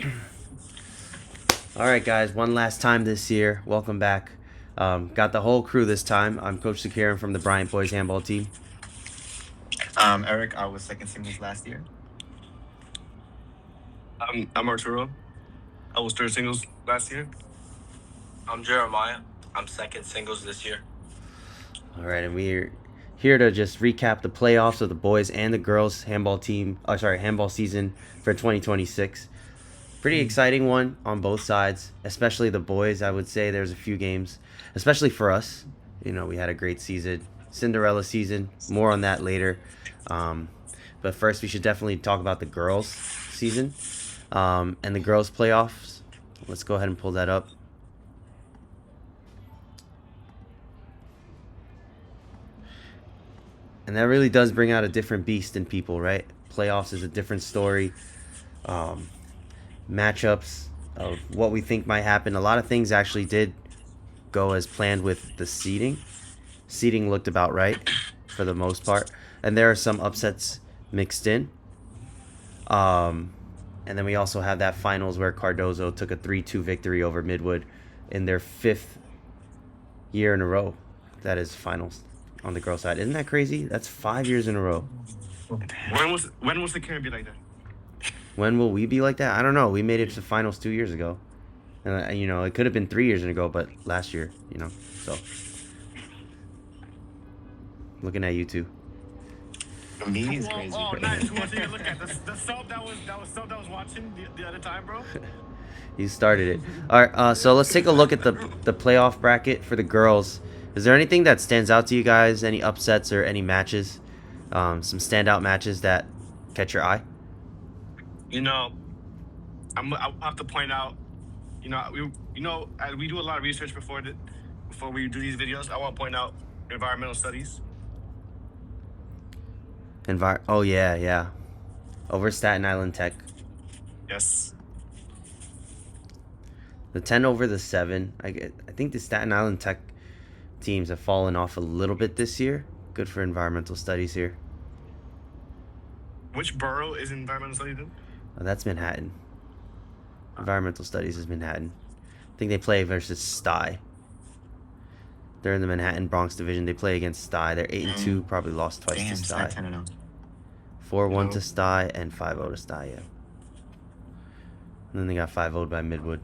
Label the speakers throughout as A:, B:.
A: All right, guys, one last time this year. Welcome back. Got the whole crew this time. I'm Coach Sakiran from the Bryant boys handball team.
B: Erick, I was second singles last year.
C: I'm Arturo. I was third singles last year.
D: I'm Jeremiah. I'm second singles this year.
A: All right, and we're here to just recap the playoffs of the boys and the girls handball team. Handball season for 2026. Pretty exciting one on both sides, especially the boys. I would say there's a few games, especially for us. You know, we had a great season, Cinderella season. More on that later. But first, we should definitely talk about the girls season and the girls playoffs. Let's go ahead and pull that up. And that really does bring out a different beast in people, right? Playoffs is a different story. Matchups of what we think might happen. A lot of things actually did go as planned with the seeding. Seeding looked about right for the most part. And there are some upsets mixed in. And then we also have that finals where Cardozo took a 3-2 victory over Midwood in their 5th year in a row. That is finals on the girls' side. Isn't that crazy? That's 5 years in a row.
C: When was the camp be like that?
A: When will we be like that? I don't know. We made it to finals 2 years ago. And, you know, it could have been 3 years ago, but last year, you know. So, looking at you two.
B: Me is crazy.
C: Oh, nice. Who else you look at? The sub that was watching the other time, bro.
A: You started it. All right, so let's take a look at the playoff bracket for the girls. Is there anything that stands out to you guys? Any upsets or any matches? Some standout matches that catch your eye?
C: You know, I'll have to point out. You know, we do a lot of research before we do these videos. I want to point out environmental studies.
A: Oh yeah. Over Staten Island Tech.
C: Yes.
A: The 10 over the 7. I think the Staten Island Tech teams have fallen off a little bit this year. Good for environmental studies here.
C: Which borough is environmental studies in?
A: Oh, that's Manhattan. Environmental studies is Manhattan. I think they play versus Stye. They're in the Manhattan Bronx division. They play against Stye. They're 8-2. Probably lost twice to Stye. 4-1 to Stye and 5-0 to Stye. Yeah. And then they got 5-0 by Midwood.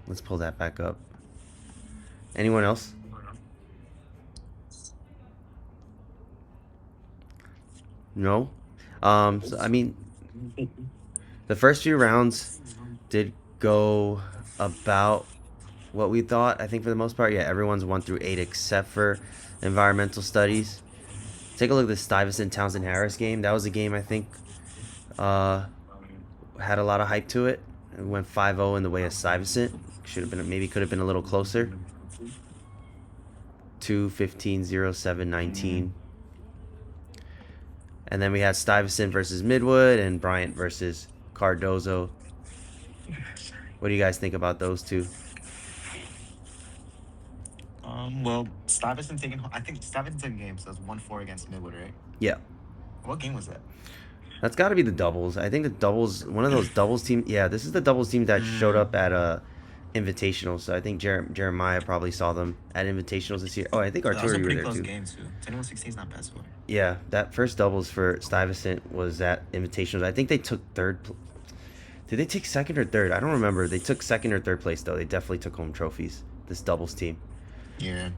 A: Let's pull that back up. Anyone else? No? So, I mean, the first few rounds did go about what we thought. I think for the most part, yeah, everyone's 1 through 8 except for environmental studies. Take a look at the Stuyvesant Townsend Harris game. That was a game I think had a lot of hype to it. It went 5-0 in the way of Stuyvesant. Could have been a little closer. 2-15, 0-7, 19. And then we had Stuyvesant versus Midwood and Bryant versus Cardozo. What do you guys think about those two?
B: Well, Stuyvesant I think Stuyvesant took a game, so it's 1-4 against Midwood, right?
A: Yeah.
B: What game was that?
A: That's got to be the doubles. I think the doubles, one of those doubles team. Yeah, this is the doubles team that showed up at Invitationals. So I think Jeremiah probably saw them at Invitationals this year. Oh, I think Arturo, you were there too.
B: Game too. 21-16 is not bad score.
A: Yeah, that first doubles for Stuyvesant was at Invitationals. I think they took third. Did they take second or third? I don't remember. They took second or third place though. They definitely took home trophies. This doubles team.
B: Yeah.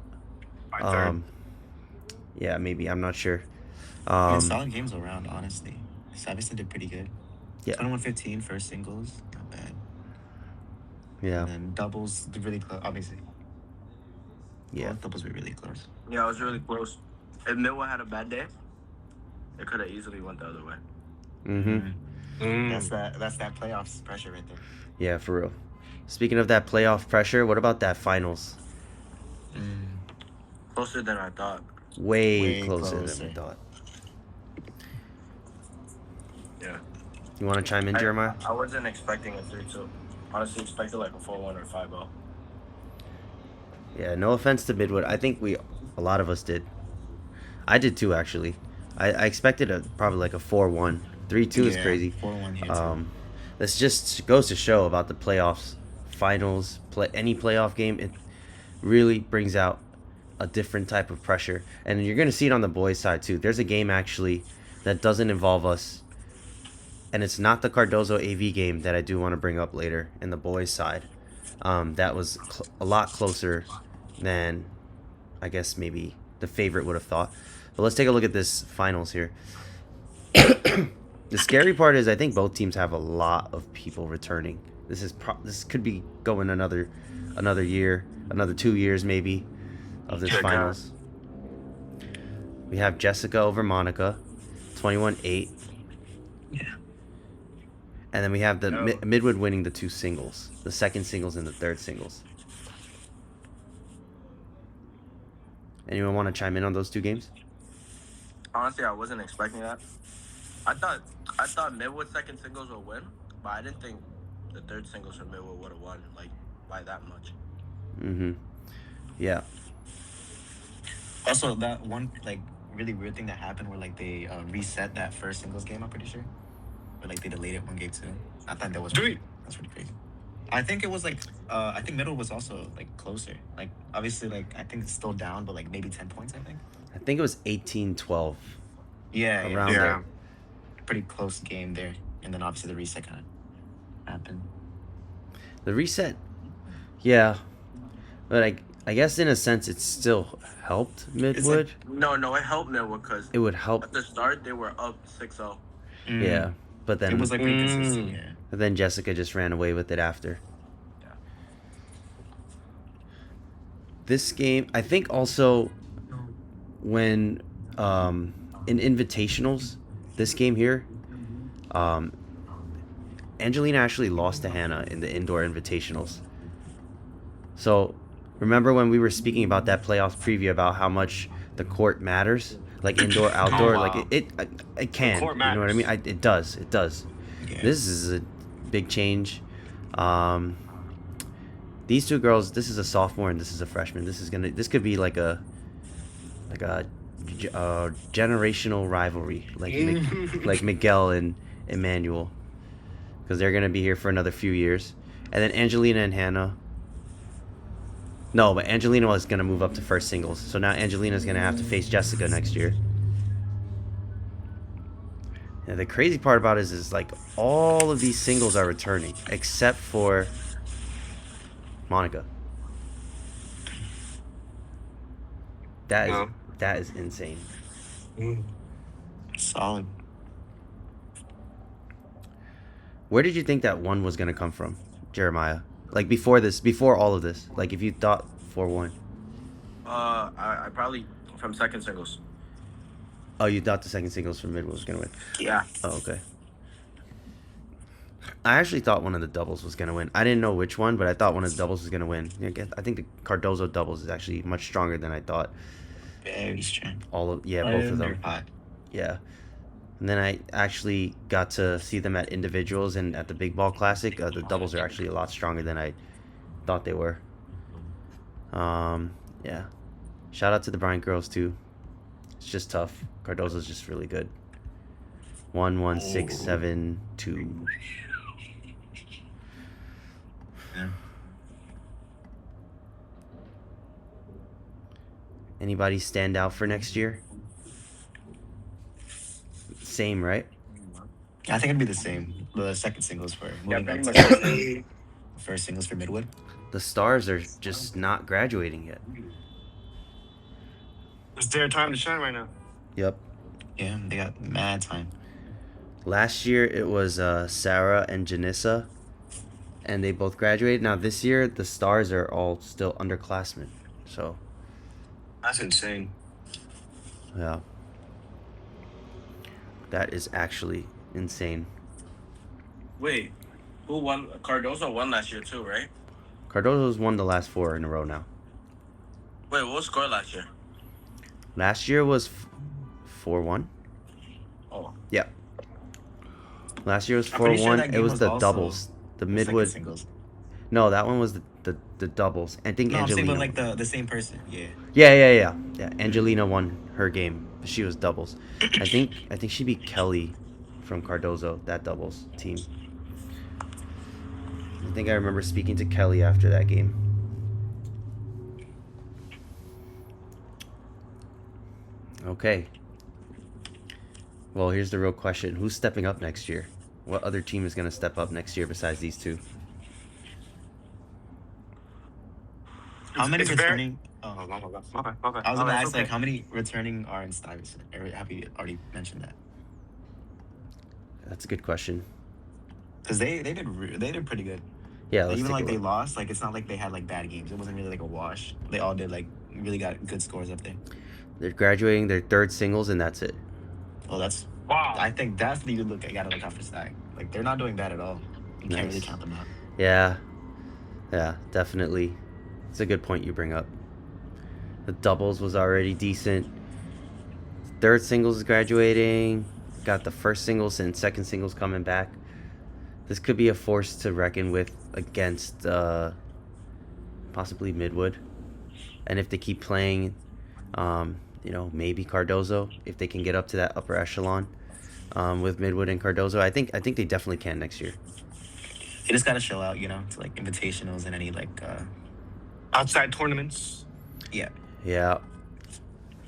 A: Yeah, maybe. I'm not sure.
B: Solid games around, honestly. Stuyvesant did pretty good.
A: Yeah.
B: 21-15 first singles, not bad.
A: Yeah.
B: And then doubles, really close, obviously.
A: Yeah.
B: Both doubles were really close.
D: Yeah, it was really close. If Millwall had a bad day, it could have easily went the other way.
A: Mm-hmm.
B: That's that playoffs pressure right there.
A: Yeah, for real. Speaking of that playoff pressure, what about that finals?
D: Closer than I thought.
A: Way closer than we thought.
D: Yeah.
A: You want to chime in, Jeremiah?
D: I wasn't expecting a 3-2. Honestly, expected like a 4-1 or 5-0.
A: Yeah, no offense to Midwood. I think we A lot of us did. I did too, actually. I expected probably like a 4-1. 3-2 is crazy.
B: 4-1 here too.
A: This just goes to show about the playoffs, finals, any playoff game. It really brings out a different type of pressure, and you're gonna see it on the boys' side too. There's a game actually that doesn't involve us, and it's not the Cardozo AV game that I do want to bring up later in the boys' side. That was a lot closer than I guess maybe the favorite would have thought. But let's take a look at this finals here. The scary part is I think both teams have a lot of people returning. This could be going another year, another 2 years maybe of this finals. We have Jessica over Monica, 21-8.
B: Yeah.
A: And then we have the Midwood winning the 2 singles, the second singles and the third singles. Anyone want to chime in on those 2 games?
D: Honestly, I wasn't expecting that. I thought Midwood second singles would win, but I didn't think the third singles for Midwood would have won like by that much.
A: Yeah.
B: Also, that one like really weird thing that happened where like they reset that first singles game. I'm pretty sure, or like they delayed it 1 game too. I thought that was that's pretty crazy. I think it was like I think Middle was also like closer. Like obviously like I think it's still down, but like maybe 10 points.
A: I think it was 18-12.
B: Yeah,
A: Around there.
B: Pretty close game there, and then obviously the reset kind of happened.
A: The reset, yeah, but I guess in a sense it still helped Midwood.
D: No, it helped Midwood because
A: It would help.
D: at the start they were up 6-0.
A: Yeah, but then
B: It was like pretty consistent. Yeah.
A: but then Jessica just ran away with it after.
D: Yeah.
A: This game, I think also when in invitationals, this game here, Angelina actually lost to Hannah in the indoor invitationals. So remember when we were speaking about that playoffs preview about how much the court matters, like indoor, outdoor, like it can. You know what I mean? It does.
B: Yeah.
A: This is a big change. These 2 girls, this is a sophomore and this is a freshman. This could be like a generational rivalry, like Miguel and Emmanuel, because they're gonna be here for another few years. And then Angelina and Hannah. No, but Angelina is gonna move up to first singles, so now Angelina's gonna have to face Jessica next year. And the crazy part about it is like all of these singles are returning except for Monica. That is insane.
B: Solid.
A: Where did you think that 1 was gonna come from, Jeremiah? Like before all of this, like if you thought 4-1.
D: I probably from second singles.
A: Oh, you thought the second singles from Midwood was gonna win?
D: Yeah.
A: Oh, okay. I actually thought one of the doubles was gonna win. I didn't know which one, but I thought one of the doubles was gonna win. I think the Cardozo doubles is actually much stronger than I thought.
B: Very strong.
A: Both of them. Yeah. And then I actually got to see them at individuals and at the Big Ball Classic. The doubles are actually a lot stronger than I thought they were. Yeah. Shout out to the Bryant girls too. It's just tough. Cardozo's just really good. 1-1-6-7-2.
B: Yeah.
A: Anybody stand out for next year? Same, right?
B: I think it'd be the same. The second singles for moving back to the first singles for Midwood.
A: The stars are just not graduating yet.
C: It's their time to shine right now.
A: Yep.
B: Yeah, they got mad time.
A: Last year it was Sarah and Janissa, and they both graduated. Now this year the stars are all still underclassmen. So
C: That's insane.
A: yeah, that is actually insane.
D: Wait, who won? Cardozo won last year too, right?
A: Cardozo's won the last 4 in a row now.
D: Wait, what was score last year?
A: Last year was 4-1.
D: Oh.
A: Yeah. Last year was
B: I'm pretty sure
A: 4-1.
B: that
A: It
B: game
A: was
B: was
A: the
B: also
A: doubles. The
B: second
A: Midwood.
B: singles.
A: No, that one was the doubles. I think
B: No, I'm saying
A: Angelina.
B: but like the same person. Yeah.
A: Yeah. Yeah, Angelina won her game. She was doubles. I think she beat Kelly from Cardozo, that doubles team. I think I remember speaking to Kelly after that game. Okay. Well, here's the real question. Who's stepping up next year? What other team is going to step up next year besides these two?
B: How many
C: It's
B: returning?
C: Oh,
B: Oh,
C: my bad. Okay.
B: I was gonna ask
C: okay.
B: like how many returning are in Stuyvesant? Have you already mentioned that?
A: That's a good question.
B: Because they did pretty good.
A: Yeah,
B: Like,
A: let's
B: even
A: take
B: like
A: a
B: they
A: look.
B: lost, like it's not like they had like bad games. It wasn't really like a wash. They all did like really got good scores up there.
A: They're graduating their third singles, and that's it.
B: Oh, that's
C: Wow.
B: I think that's what you gotta look out for Stag. Like they're not doing bad at all. You can't really
A: Nice.
B: count them out.
A: Yeah, definitely. It's a good point you bring up. The doubles was already decent. Third singles is graduating. Got the first singles and second singles coming back. This could be a force to reckon with against possibly Midwood. And if they keep playing, maybe Cardozo, if they can get up to that upper echelon with Midwood and Cardozo, I think they definitely can next year.
B: They just gotta show out, to like invitationals and any like
C: Outside tournaments.
B: yeah.
A: Yeah.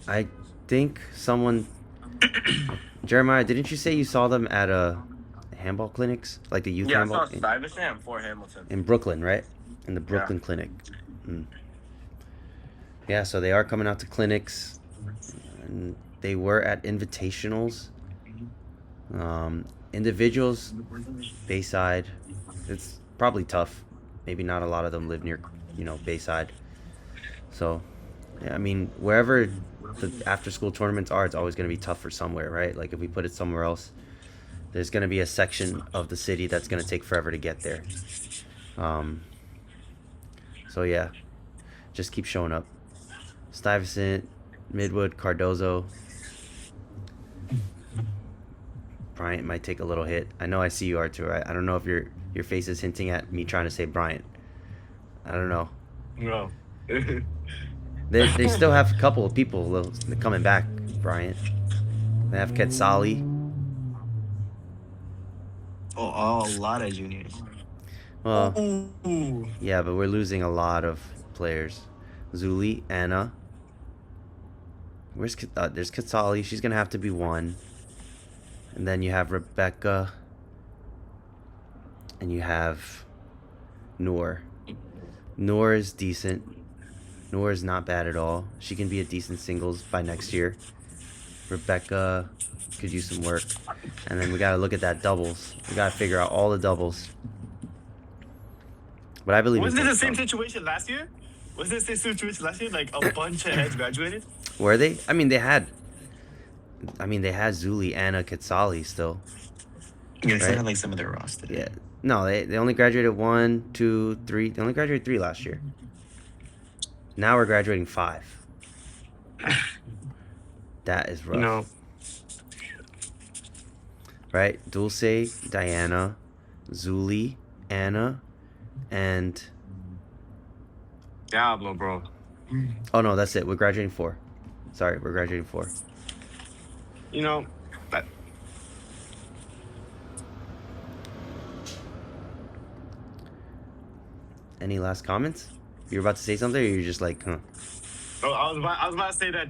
A: I think someone... Jeremiah, didn't you say you saw them at handball clinics? Like the youth
D: Yeah, I
A: handball?
D: saw Stuyvesant and Fort Hamilton.
A: In Brooklyn, right? In the Brooklyn
D: Yeah.
A: clinic. Yeah, so they are coming out to clinics. And they were at invitationals. Individuals, Bayside. It's probably tough. Maybe not a lot of them live near, Bayside. So, yeah, I mean, wherever the after-school tournaments are, it's always going to be tough for somewhere, right? Like, if we put it somewhere else, there's going to be a section of the city that's going to take forever to get there. So, yeah, just keep showing up. Stuyvesant, Midwood, Cardozo. Bryant might take a little hit. I know I see you, Arturo. I don't know if your face is hinting at me trying to say Bryant. I don't know.
C: No.
A: They still have a couple of people coming back, Bryant. They have Quetzali.
B: Oh, a lot of juniors.
A: Well,
C: Ooh.
A: yeah, but we're losing a lot of players. Zuli, Anna. There's Quetzali. She's going to have to be one. And then you have Rebecca. And you have Noor. Noor is decent. Noor is not bad at all. She can be a decent singles by next year. Rebecca could use some work. And then we got to look at that doubles. We got to figure out all the doubles. But I believe
C: Wasn't
A: in
C: this the
A: Coach
C: same
A: Strong.
C: situation last year? Was this the same situation last year? Like a bunch of heads graduated?
A: Were they? I mean, they had Zuli, Anna, Quetzali still.
B: Yeah, they still
A: Right.
B: have like some of their roster.
A: Yeah. No, they only graduated 1, 2, 3. They only graduated 3 last year. Now we're graduating 5. That is rough.
C: No.
A: Right? Dulce, Diana, Zuli, Anna, and...
C: Diablo, bro.
A: Oh, no, that's it. We're graduating 4. Sorry, we're graduating 4.
C: That,
A: Any last comments? You're about to say something, or you're just like, huh?
C: oh, I was about to say that,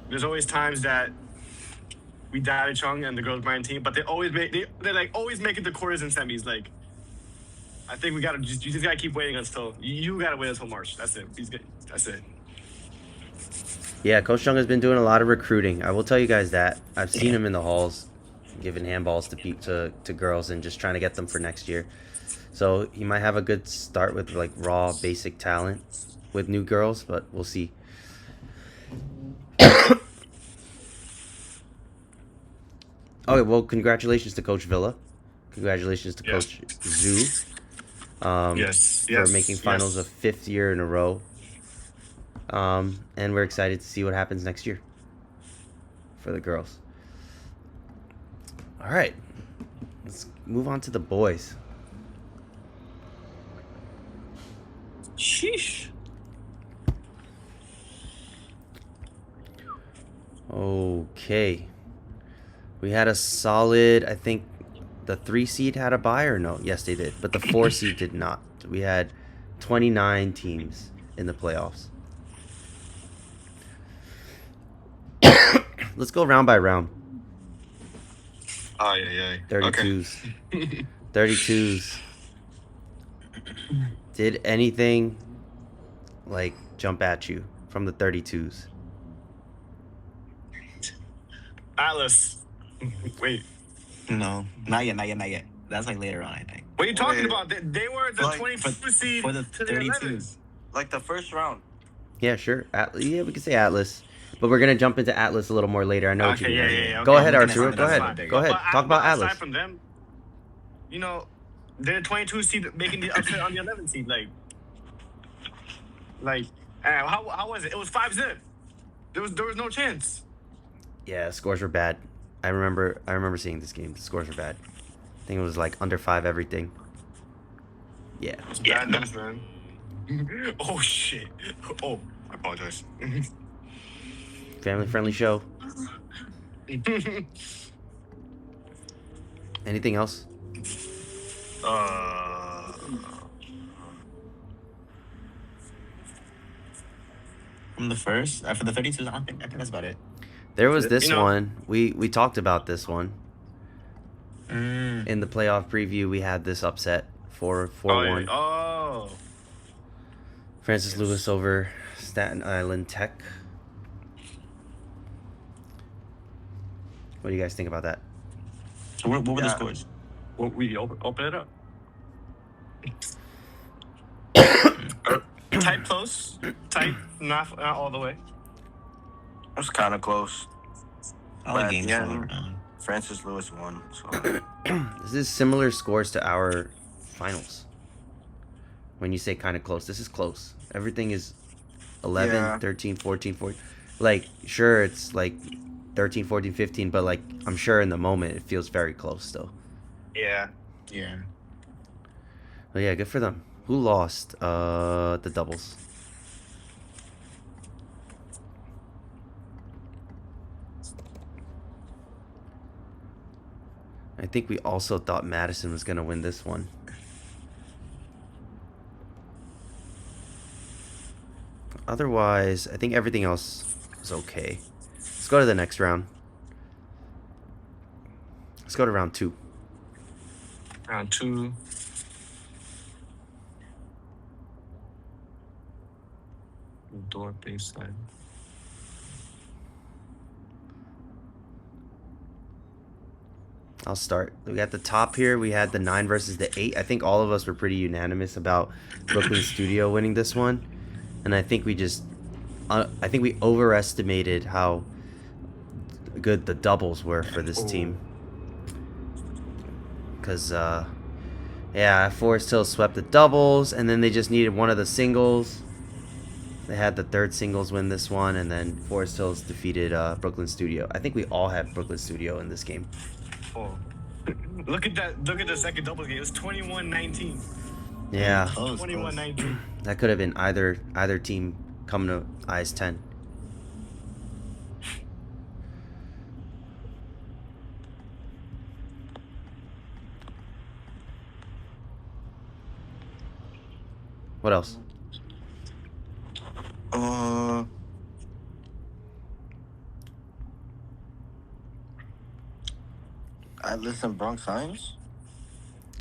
C: there's always times that we Daddy Chung and the girls Bryant team, but they always make it to quarters and semis. Like, I think you just gotta keep waiting until you gotta wait until March. That's it. That's it.
A: Yeah, Coach Chung has been doing a lot of recruiting. I will tell you guys that. I've seen him in the halls giving handballs to girls and just trying to get them for next year. So he might have a good start with like raw basic talent with new girls, but we'll see. Okay, well, congratulations to Coach Villa. Congratulations to
C: Yes.
A: Coach Zhu.
C: Yes.
A: For making finals a 5th year in a row. And we're excited to see what happens next year for the girls. All right, let's move on to the boys.
C: Sheesh.
A: Okay. We had a solid, I think the 3 seed had a bye or no? Yes, they did. But the 4 seed did not. We had 29 teams in the playoffs. Let's go round by round.
C: Oh, yeah.
A: 32s. 32s. Did anything like jump at you from the 32s?
C: Atlas. Wait.
B: No, not yet. That's like later on, I think.
C: What are you talking
D: Wait.
C: about? They were the
D: Like,
C: 22 seed
B: For the
C: to the 11.
B: 32s.
D: Like the first round.
A: Yeah, sure. Yeah, we could say Atlas. But we're going to jump into Atlas a little more later. I know what you
C: Okay,
A: mean.
C: yeah.
A: Go
C: Okay,
A: ahead,
B: we're gonna
A: Arturo.
B: say
A: Go
B: that's
A: ahead.
B: fine.
A: Go ahead. Talk about
C: aside
A: Atlas.
C: from them, you know, they're the 22 seed making the upset on the 11 seed. How was it? It was 5-0. There was no chance.
A: Yeah, scores were bad. I remember seeing this game. The scores were bad. I think it was like under 5 everything. Yeah.
C: It's bad news, man. Oh shit. Oh, I apologize.
A: Family friendly show. Anything else?
B: From the first, for the 32s, I think that's about it.
A: There was this
C: You know-
A: one. We talked about this one.
B: Mm.
A: In the playoff preview, we had this upset 4-1.
C: Oh.
A: Francis Lewis over Staten Island Tech. What do you guys think about that?
B: So what were the
D: Yeah.
B: scores?
C: Well, we open it up. Tight, close. Tight, not all the way.
D: It was kind of close.
B: All the
D: But,
B: games
D: yeah.
B: were around.
D: Francis Lewis won. So
A: This is similar scores to our finals. When you say kind of close, this is close. Everything is 11,
D: Yeah.
A: 13, 14, 14. Like, sure, it's like 13, 14, 15, but like, I'm sure in the moment it feels very close still.
C: Yeah.
B: Yeah.
A: But yeah, good for them. Who lost? The doubles. I think we also thought Madison was going to win this one. Otherwise, I think everything else is okay. Let's go to the next round. Let's go to round 2.
C: Round 2. Door baseline.
A: I'll start. We got the top here. We had the 9 versus the 8. I think all of us were pretty unanimous about Brooklyn Studio winning this one. And I think we just... I think we overestimated how good the doubles were for this team. Because, yeah, Forest Hill swept the doubles, and then they just needed one of the singles. They had the third singles win this one, and then Forest Hills defeated Brooklyn Studio. I think we all had Brooklyn Studio in this game.
C: Oh. Look at that. Look at the second doubles game. It was 21-19.
A: Yeah,
B: Close.
C: 21-19.
A: that could have been either team coming to IS 10. What else?
D: Atlas and Bronx Hines.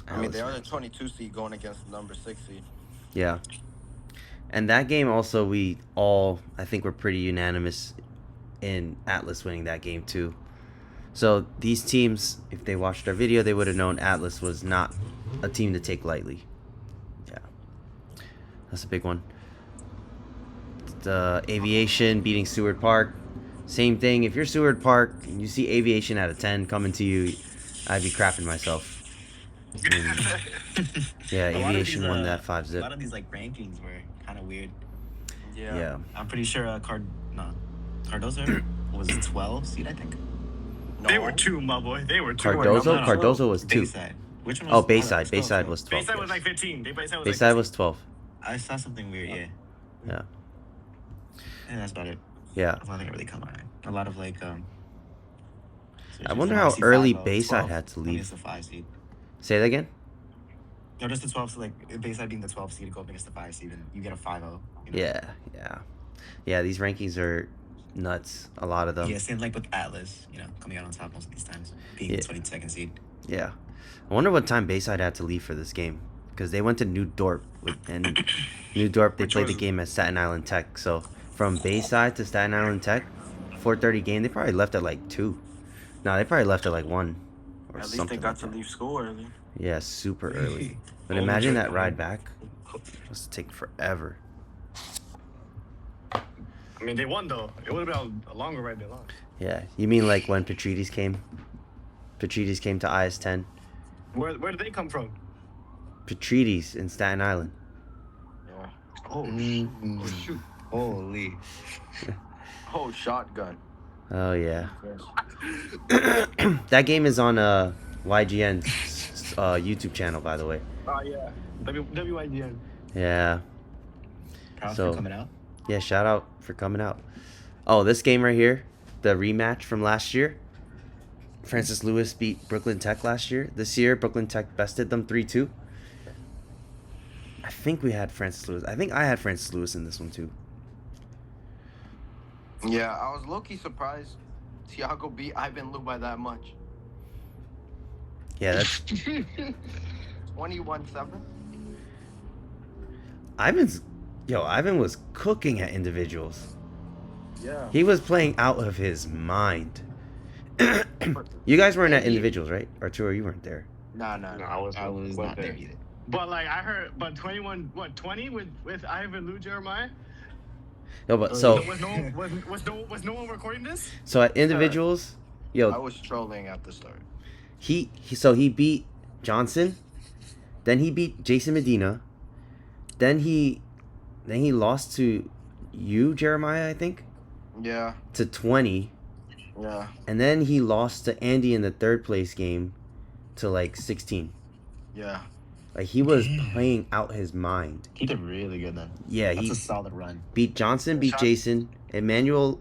D: I mean,
A: Atlas
D: they are
A: and
D: the 22 seed going against the number 6 seed.
A: Yeah. And that game also, we all, I think, were pretty unanimous in Atlas winning that game too. So these teams, if they watched our video, they would have known Atlas was not a team to take lightly. Yeah. That's a big one. The Aviation beating Seward Park. Same thing. If you're Seward Park and you see Aviation at a 10 coming to you, I'd be crapping myself. Yeah,
B: A lot of
A: Aviation
B: these,
A: won that
B: A
A: 5-zip.
B: lot of these like rankings were kind of weird.
A: Yeah.
B: I'm pretty sure Cardozo was 12 seed, I think.
D: No,
C: They were 2, my boy. They were 2.
A: Cardozo?
B: no.
A: Cardozo was 2.
B: Bayside. Which one
A: Oh,
B: was
A: Bayside.
B: oh,
A: Bayside was 12.
C: Bayside was
A: yes.
C: like 15. Bayside was like
A: Bayside was 12.
B: I saw something weird, yeah.
A: Yeah.
B: And that's about it.
A: Yeah.
B: That's one thing I really come on. A lot of like
A: I wonder how
B: obviously
A: early
B: 5-0,
A: Bayside
B: 12.
A: had to
B: I mean,
A: leave.
B: it's the 5 seed.
A: Say that again?
B: No, just the 12. So like Bayside being the 12 seed, go up against the 5 seed, and you get a 5-0. You know?
A: Yeah. These rankings are nuts. A lot of them.
B: Yeah, same like with Atlas, coming out on top most of these times, being the 22nd seed.
A: Yeah. I wonder what time Bayside had to leave for this game, because they went to New Dorp, and New Dorp they played the game at Staten Island Tech. So from Bayside to Staten Island Tech, 4:30 game. They probably left at like 2. No, they probably left at like 1 or
D: At least
A: something.
D: they got
A: like
D: to
A: that.
D: leave school early.
A: Yeah, super early. But
C: Oh,
A: imagine
C: good
A: that ride
C: point.
A: back. Must take forever.
C: I mean, they won though. It would have been a longer ride. They lost.
A: Yeah, you mean like when Petrides came? Petrides came to IS-10.
C: Where did they come from?
A: Petrides in Staten Island.
D: Yeah.
C: Oh,
B: Mm.
C: oh shoot.
B: Holy.
D: Oh, shotgun.
A: Oh yeah. That game is on YGN's YouTube channel, by the way.
C: Oh yeah. WYGN.
A: Yeah.
B: Proud
A: So-
B: for coming out.
A: Yeah, shout out for coming out. Oh, this game right here, the rematch from last year. Francis Lewis beat Brooklyn Tech last year. This year, Brooklyn Tech bested them 3-2. I think we had Francis Lewis. I think I had Francis Lewis in this one too.
D: Yeah, I was low-key surprised Tiago beat Ivan Lou by that much.
A: Yeah, that's
D: 21-7.
A: Ivan was cooking at individuals.
D: Yeah.
A: He was playing out of his mind. You guys weren't at individuals, right? Arturo, you weren't there.
D: Nah.
C: No, I was
B: Not there either.
C: But like I heard, 20 with Ivan Lou Jeremiah.
A: No, but so
C: Was no one recording this?
A: at individuals,
D: I was trolling at the start.
A: he beat Johnson, then he beat Jason Medina, then he lost to you, Jeremiah, I think,
D: Yeah.
A: to 20,
D: Yeah.
A: and then he lost to Andy in the third place game to like 16.
D: Yeah.
A: Like he was
B: Damn.
A: playing out his mind.
B: He did really good then.
A: Yeah,
B: That's
A: he
B: a solid run.
A: beat Johnson, beat Jason, Emmanuel.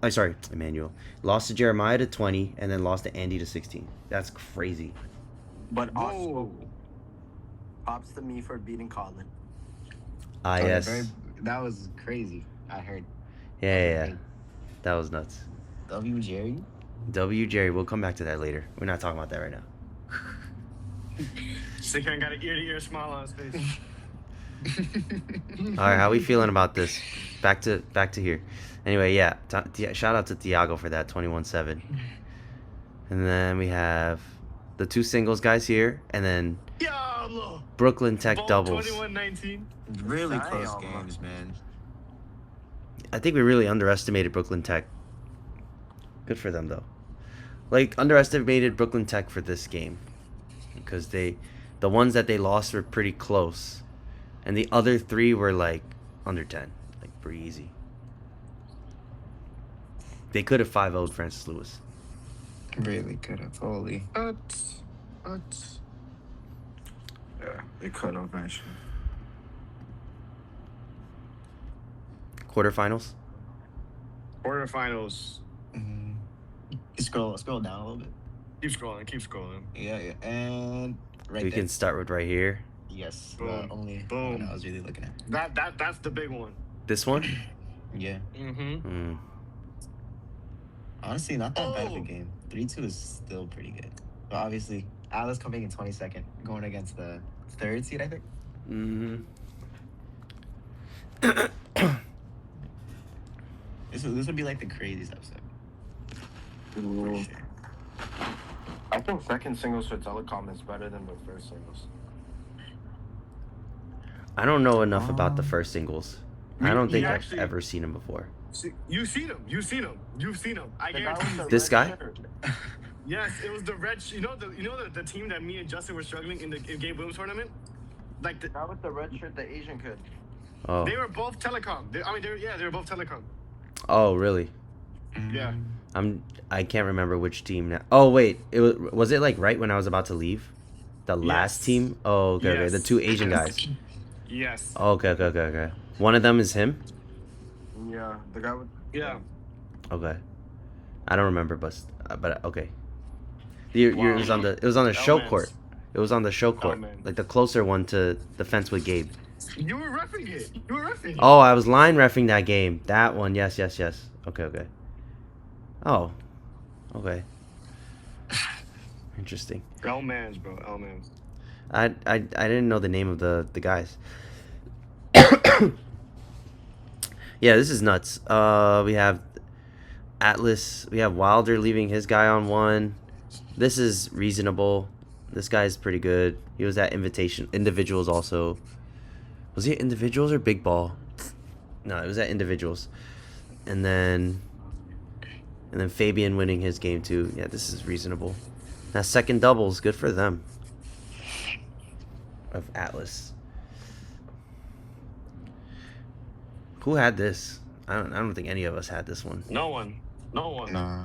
A: Lost to Jeremiah to 20, and then lost to Andy to 16. That's crazy.
D: But also,
C: Whoa.
D: props to me for beating Colin.
A: Ah,
B: Okay,
A: yes.
B: that was crazy. I heard.
A: Yeah. That was nuts.
B: W. Jerry.
A: W. Jerry, we'll come back to that later. We're not talking about that right now.
C: Sickern got an ear-to-ear smile on his face.
A: All right, how we feeling about this? Back to here. Anyway, yeah. Shout out to Thiago for that 21-7. And then we have the 2 singles guys here, and then
C: Diablo.
A: Brooklyn Tech
C: Ball
A: doubles.
C: 21-19.
B: Really
D: Damn.
B: close games, man.
A: I think we really underestimated Brooklyn Tech. Good for them though. Like underestimated Brooklyn Tech for this game, because the ones that they lost were pretty close, and the other 3 were like under 10, like pretty easy. They could have 5-0'd Francis Lewis.
B: Really could have. Holy.
C: Yeah,
D: They could have actually.
A: Quarterfinals.
C: quarterfinals.
B: Mm. Scroll down a little bit.
C: Keep scrolling.
B: Yeah. And right
A: We
B: there.
A: can start with right here.
B: Yes.
C: Boom.
B: The only
C: Boom.
B: one I was really looking at.
C: That's the big one.
A: This one.
B: Yeah.
C: Mm-hmm.
B: Honestly, not that bad of a
C: Oh.
B: game. 3-2 is still pretty good. But obviously, Alice coming in 22nd, going against the 3rd seed, I think.
A: Mm-hmm.
B: This would be like the craziest episode. For sure.
D: I think second singles for Telecom is better than the first singles.
A: I don't know enough about the first singles. I don't
C: He
A: think
C: actually-
A: I've ever seen him before.
C: You've seen him. I
D: The guy
C: guarantee.
D: with the
A: This
D: red
A: guy?
D: shirt.
C: Yes, it was the red. You know the team that me and Justin were struggling in Gabe Williams tournament. Like
D: The guy with the red shirt, the Asian kid.
A: Oh.
C: they were both telecom. They were both telecom.
A: Oh, really?
C: Yeah.
A: I can't remember which team now. Oh wait, was it like right when I was about to leave? The last
C: Yes.
A: team? Oh, okay, okay.
C: Yes.
A: The 2 Asian guys.
C: Yes.
A: Oh, okay. One of them is him?
D: Yeah, the guy with.
C: Yeah.
A: Okay. I don't remember, but okay. It was on the show
C: L-Mans.
A: court. It was on the show court,
C: L-Man.
A: like the closer one to the fence with Gabe.
C: You were reffing it. You were reffing it.
A: Oh, I was line reffing that game. That one, yes. Okay. Oh, okay. Interesting.
C: L-Mans, bro. L-Mans.
A: I didn't know the name of the guys. Yeah, this is nuts. We have Atlas. We have Wilder leaving his guy on one. This is reasonable. This guy's pretty good. He was at individuals also. Was he at individuals or big ball? No, it was at individuals. And then Fabian winning his game too. Yeah, this is reasonable. Now second doubles, good for them. Of Atlas. Who had this? I don't think any of us had this one.
C: No one.
B: Nah.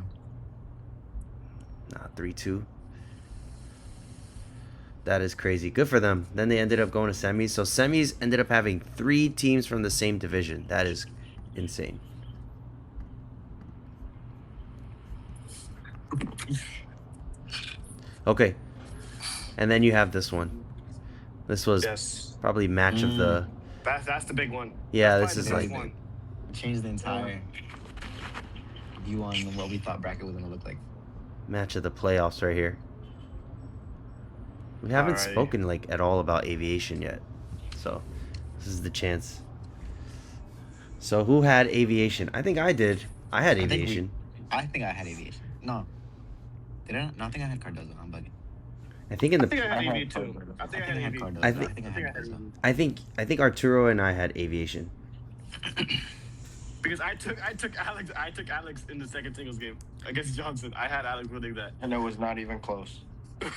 A: Nah, 3-2. That is crazy. Good for them. Then they ended up going to semis. So semis ended up having 3 teams from the same division. That is insane. Okay. And then you have this one. This was
C: Yes.
A: probably match of the...
C: That's the big one.
A: Yeah,
C: That's
A: this is
C: probably the
A: like...
C: big one.
B: Changed the entire view on what we thought bracket was gonna look like.
A: Match of the playoffs right here. We haven't
C: Alrighty.
A: spoken like at all about aviation yet. So this is the chance. So who had aviation? I think I did. I had aviation.
B: I think I had aviation. No. Did I? No, I think I had Cardozo. I'm bugging.
A: I think in
C: I think
A: the
C: I
B: I
C: had
B: had
C: AV too. I think I had AV.
B: Cardozo.
A: I
B: I
A: think-
B: think I had Cardozo.
A: I think Arturo and I had aviation.
C: Because I took Alex in the second singles game against Johnson. I had Alex winning that.
D: And it was not even close.
B: That's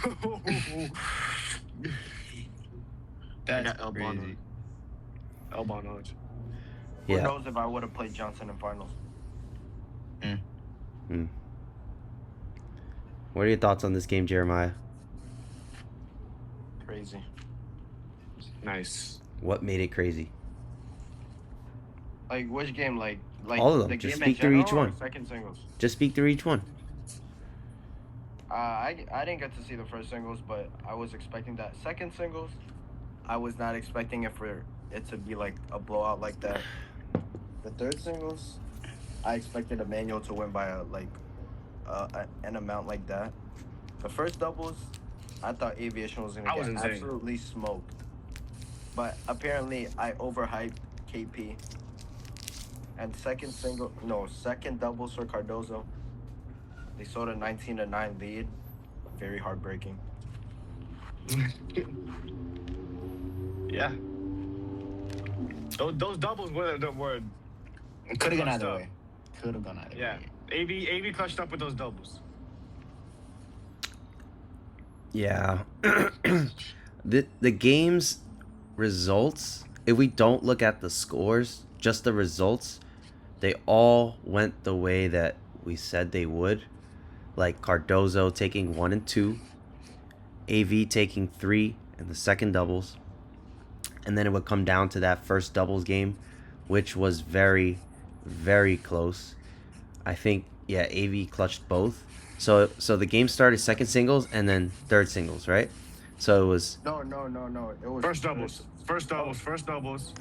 C: got El Bono.
B: crazy.
C: Elbow knowledge.
D: Who
A: Yeah.
D: knows if I would have played Johnson in finals?
A: What are your thoughts on this game, Jeremiah?
D: Crazy.
C: Nice.
A: What made it crazy?
D: Like which game? Like
A: All of them.
D: The
A: Just
D: game in
A: speak through each
D: general or
A: one.
D: Second singles.
A: Just speak through each one.
D: I didn't get to see the first singles, but I was expecting that. Second singles, I was not expecting it for it to be like a blowout like that. The third singles, I expected Emmanuel to win by an amount like that. The first doubles, I thought Aviation was
C: That
D: gonna
C: was
D: get
C: insane.
D: absolutely smoked, but apparently I overhyped KP. And second doubles for Cardozo. They sold a 19-9 lead. Very heartbreaking.
C: Yeah. Those doubles were
B: Could have gone either
C: Clutched
B: way. Could have gone either
C: yeah.
B: way.
C: AV clutched up with those doubles.
A: Yeah. the game's results, if we don't look at the scores, just the results, they all went the way that we said they would. Like Cardozo taking 1 and 2, AV taking 3 in the second doubles, and then it would come down to that first doubles game, which was very, very close. I think AV clutched both. So the game started second singles and then third singles, right? So it was
D: No. It was
C: First doubles.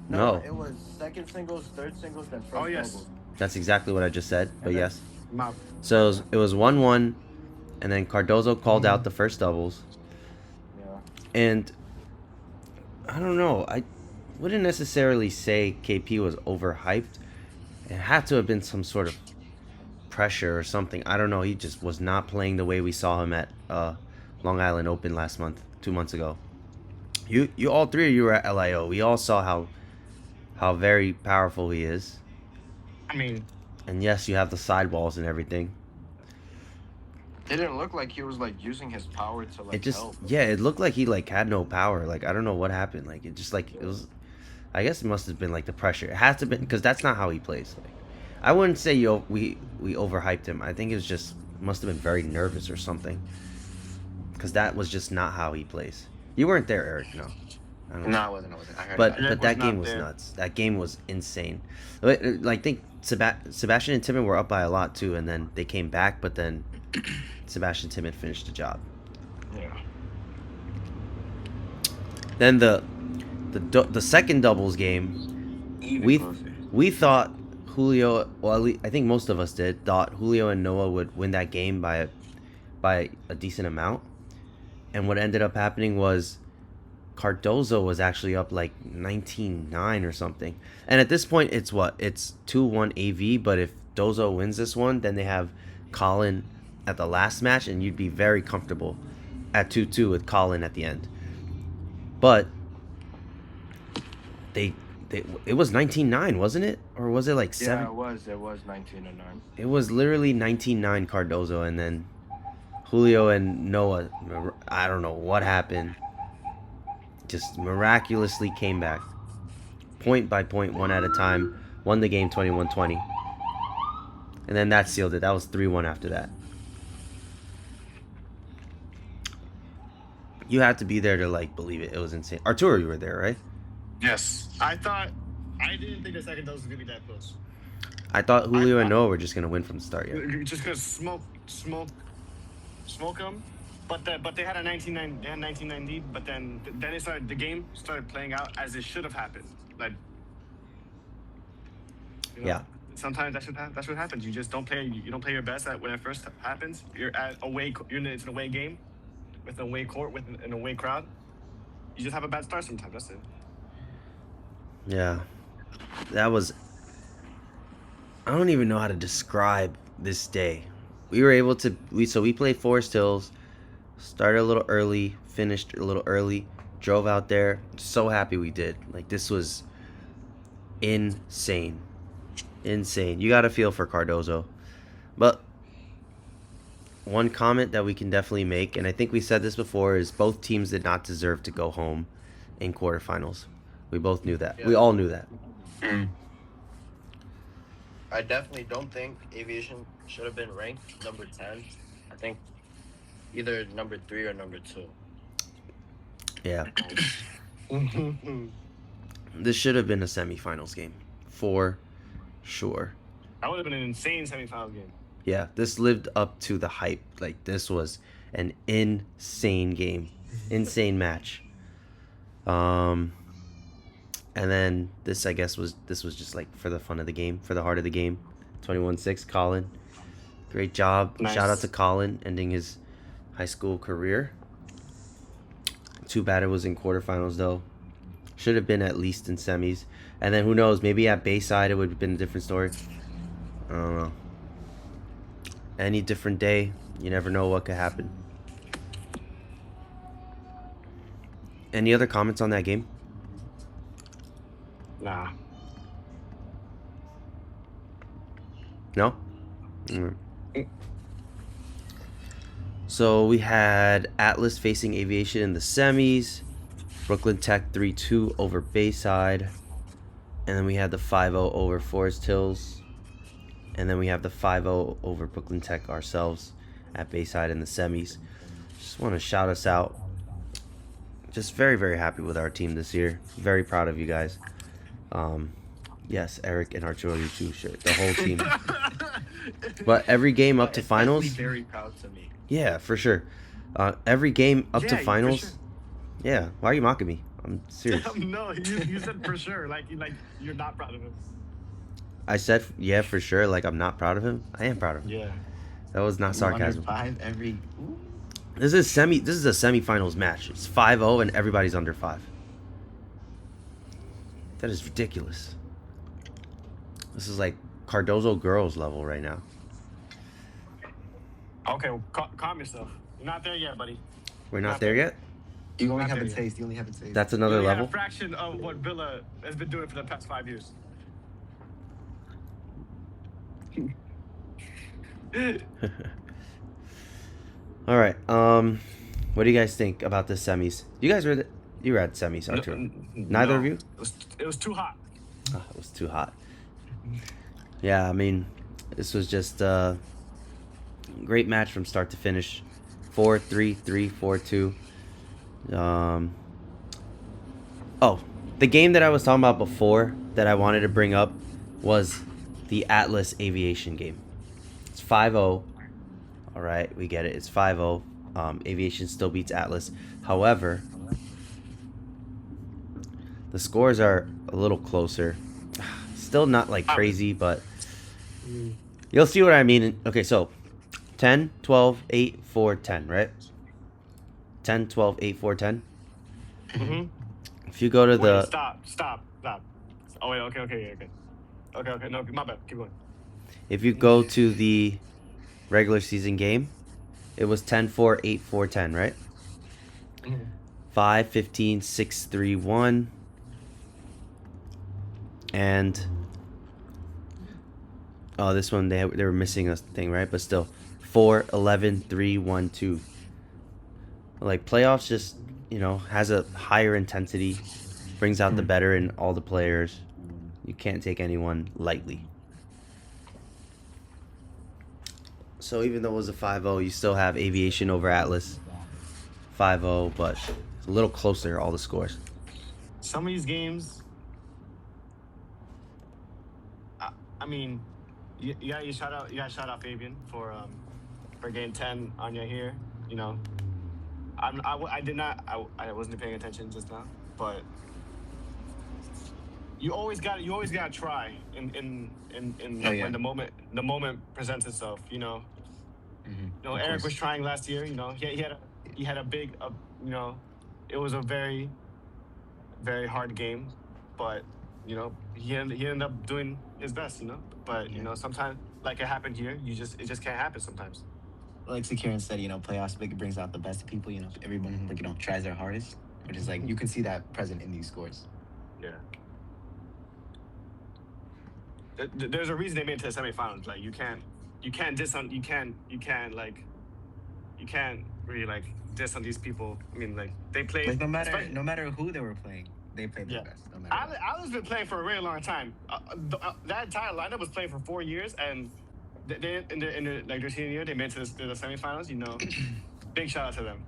A: No.
D: It was second singles, third singles, then first
C: Oh, yes.
D: doubles.
A: that's exactly what I just said. But
D: And then-
A: yes.
C: My,
A: So it was 1-1, and then Cardozo called out the first doubles.
D: Yeah.
A: And I don't know. I wouldn't necessarily say KP was overhyped. It had to have been some sort of pressure or something. I don't know. He just was not playing the way we saw him at Long Island Open last month, 2 months ago. You all three of you were at LIO. We all saw how very powerful he is.
C: I mean,
A: And yes, you have the sidewalls and everything.
D: It didn't look like he was like using his power to like
A: It just
D: help.
A: it looked like he like had no power. Like I don't know what happened. Like it just like it was. I guess it must have been like the pressure. It has to be because that's not how he plays. Like, I wouldn't say we overhyped him. I think it was just must have been very nervous or something. Because that was just not how he plays. You weren't there, Eric. No. I don't
B: No,
A: know.
B: I wasn't. I heard
A: But
B: about it.
C: Erick
A: that
C: was
A: game
C: not
A: was
C: there.
A: nuts. That game was insane. I think Sebastian and Timon were up by a lot too, and then they came back, but then Sebastian Timon finished the job.
C: Yeah.
A: Then the second doubles game,
B: Even closer.
A: we thought Julio. Well, I think most of us did thought Julio and Noah would win that game by a decent amount, and what ended up happening was Cardozo was actually up like 19-9 or something. And at this point, it's 2-1 AV. But if Dozo wins this one, then they have Colin at the last match, and you'd be very comfortable at 2-2 with Colin at the end. But it was 19-9, wasn't it? Or was it like 7?
D: Yeah, it was 19-9.
A: It was literally 19-9 Cardozo, and then Julio and Noah, I don't know what happened, just miraculously came back. Point by point, one at a time, won the game 21-20. And then that sealed it. That was 3-1 after that. You had to be there to like believe it. It was insane. Arturo, you were there, right?
C: Yes. I didn't think the second dose was gonna be that close.
A: I thought Julio and Noah were just gonna win from the start. Yeah.
C: Just cause smoke them. But they had a 19-9 lead. But then the game started playing out as it should have happened. Like, you know,
A: Yeah.
C: Sometimes that's what happens. You just don't play. You don't play your best when it first happens. You're at away. It's an away game, with an away court, with an away crowd. You just have a bad start sometimes. That's it.
A: Yeah. That was. I don't even know how to describe this day. We were able to. We played Forest Hills. Started a little early, finished a little early, drove out there. So happy we did. Like, this was insane. Insane. You got to feel for Cardozo. But one comment that we can definitely make, and I think we said this before, is both teams did not deserve to go home in quarterfinals. We both knew that.
D: Yeah.
A: We all knew that.
D: I definitely don't think Aviation should have been ranked number 10. I think either number 3 or number 2.
A: Yeah. This should have been a semifinals game. For sure.
C: That would have been an insane semifinals game.
A: Yeah, this lived up to the hype. Like, this was an insane game. Insane match. And then this, I guess, was just like for the fun of the game, for the heart of the game. 21-6, Colin. Great job.
C: Nice.
A: Shout out to Colin, ending his high school career. Too bad it was in quarterfinals, though. Should have been at least in semis. And then who knows, maybe at Bayside it would have been a different story. I don't know. Any different day, you never know what could happen. Any other comments on that game?
C: Nah.
A: No? Mm. So we had Atlas facing Aviation in the semis. Brooklyn Tech 3-2 over Bayside. And then we had the 5-0 over Forest Hills. And then we have the 5-0 over Brooklyn Tech ourselves at Bayside in the semis. Just want to shout us out. Just very, very happy with our team this year. Very proud of you guys. Yes, Erick and Arturo, you too, sure. The whole team. But every game up to
D: It's
A: finals.
D: definitely very proud to me.
A: Yeah, for sure. Every game up to
C: Yeah,
A: finals.
C: for sure.
A: Yeah. Why are you mocking me? I'm serious.
C: No, you said for sure. Like you're not proud of him.
A: I said, yeah, for sure. Like, I'm not proud of him. I am proud of him.
C: Yeah.
A: That was not sarcasm.
B: Under 5 every. Ooh.
A: This is a semifinals match. It's 5-0 and everybody's under 5. That is ridiculous. This is like Cardozo girls level right now.
C: Okay, well, calm yourself. You're not there yet, buddy.
A: We're not there yet?
B: You only
C: Not
B: have a
C: there yet.
B: taste. You only have a taste.
A: That's
C: You
A: another
C: only had
A: level?
C: a fraction of what Villa has been doing for the past 5 years.
A: All right. What do you guys think about the semis? You guys were you were at semis, Arturo. Neither of you?
C: It was too hot.
A: Oh, it was too hot. Yeah, I mean, this was just a great match from start to finish. 4-3, 3-4-2. Oh, the game that I was talking about before that I wanted to bring up was the Atlas Aviation game. It's 5-0. All right, we get it. It's 5-0. Aviation still beats Atlas. However, the scores are a little closer. Still not like crazy, but you'll see what I mean. Okay, so 10, 12, 8, 4, 10, right? 10, 12, 8, 4, 10.
C: Mm-hmm.
A: If you go to
C: Wait,
A: the
C: stop. Oh, wait, okay. Okay, no, my bad. Keep going.
A: if you go to the regular season game, it was 10, 4, 8, 4, 10, right? 5, 15, 6, 3, 1. And oh, this one they were missing a thing, right? But still 4, 11, 3, 1, 2. Like playoffs just, has a higher intensity, brings out the better in all the players. You can't take anyone lightly. So even though it was a 5-0, you still have Aviation over Atlas 5-0, but it's a little closer, all the scores.
C: Some of these games, I mean, you gotta shout out Fabian for getting 10 on you here. I wasn't paying attention just now, but you always gotta try in when the moment presents itself. Erick was trying last year. He had a big it was a very, very hard game, but he ended up doing his best. But sometimes like it happened here, it just can't happen sometimes.
B: Like Sekiran said, playoffs brings out the best of people. Everyone tries their hardest, which is you can see that present in these scores.
C: Yeah. There's a reason they made it to the semifinals. Like you can't really diss on these people. I mean, they played.
B: No matter who they were playing, they played their best. No matter
C: Atlas been playing for a really long time. That entire lineup was playing for 4 years, and they in their senior year they made it to the semifinals. Big shout out to them.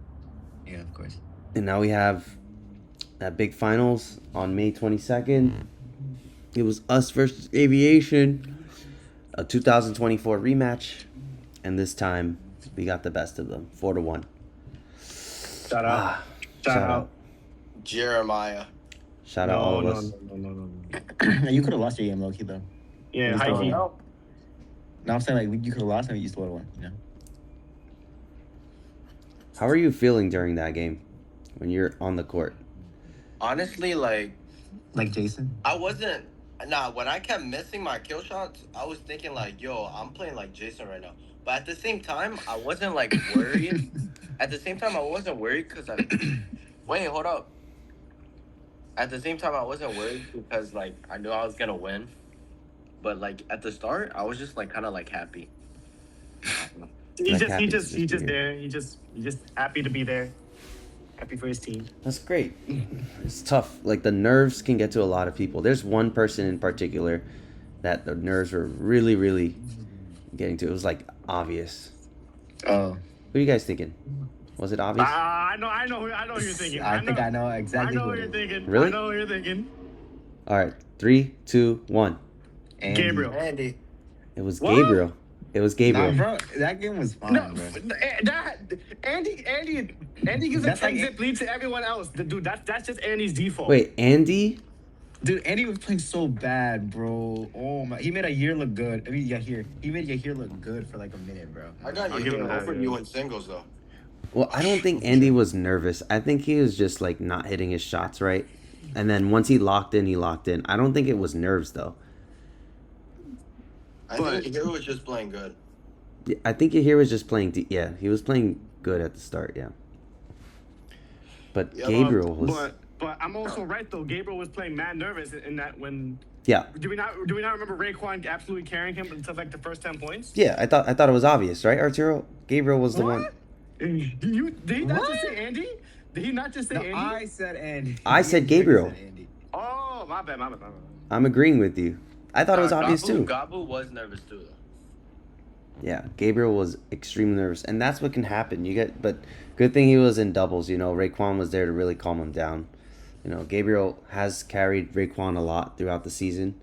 B: Yeah, of course.
A: And now we have that big finals on May 22nd. It was us versus Aviation, a 2024 rematch, and this time we got the best of them, 4-1.
C: Shout out. Shout out.
D: Jeremiah.
A: Shout out all of us.
C: No.
B: You could have lost your game, low-key, though.
C: Yeah, high key.
B: No, I'm saying you could have lost and you still won.
A: How are you feeling during that game when you're on the court?
D: Honestly,
B: like Jason.
D: I wasn't. When I kept missing my kill shots, I was thinking yo, I'm playing like Jason right now. But at the same time, I wasn't worried. At the same time, I wasn't worried because wait, hold up. At the same time, I wasn't worried because I knew I was gonna win. But at the start, I was just kind of happy.
C: He's just there. He's just happy to be there. Happy for his team.
A: That's great. It's tough. The nerves can get to a lot of people. There's one person in particular that the nerves were really, really getting to. It was obvious.
B: Oh.
A: What are you guys thinking? Was it obvious?
C: I know who you're thinking.
B: I think I know exactly.
C: I know what you're thinking.
A: Really?
C: I know what you're thinking.
A: All right, 3, 2, 1.
C: Gabriel.
D: Andy.
A: It was
C: What?
A: Gabriel. It was Gabriel.
B: Nah, bro, that game was fun,
C: No,
B: bro.
C: Andy gives
B: That's
C: a 10-zip lead to everyone else. Dude, that's just Andy's default.
A: Wait, Andy?
B: Dude, Andy was playing so bad, bro. Oh my, he made a year look good. I mean, he made Yahir look good for a minute, bro.
D: I got
C: I'll give him
D: you
C: that,
D: over
C: yeah.
D: you in singles though.
A: Well, I don't think Andy was nervous. I think he was just not hitting his shots right. And then once he locked in, he locked in. I don't think it was nerves though.
D: I think he was just playing good.
A: Yeah, I think Yahir was just playing. Yeah, he was playing good at the start. Yeah. But
D: Yeah,
A: Gabriel was.
C: But I'm also right though. Gabriel was playing mad nervous in that when.
A: Yeah.
C: Do we not remember Raekwon absolutely carrying him until the first 10 points?
A: Yeah, I thought it was obvious, right, Arturo? Gabriel was the one.
C: Did he not just say Andy? Did he not just say Andy?
B: I said Andy.
A: I said Gabriel.
B: Said Andy.
C: Oh, my bad.
A: I'm agreeing with you. I thought it was obvious too.
D: Gabu was nervous too though.
A: Yeah, Gabriel was extremely nervous, and that's what can happen. But good thing he was in doubles. Raekwon was there to really calm him down. You know, Gabriel has carried Raekwon a lot throughout the season.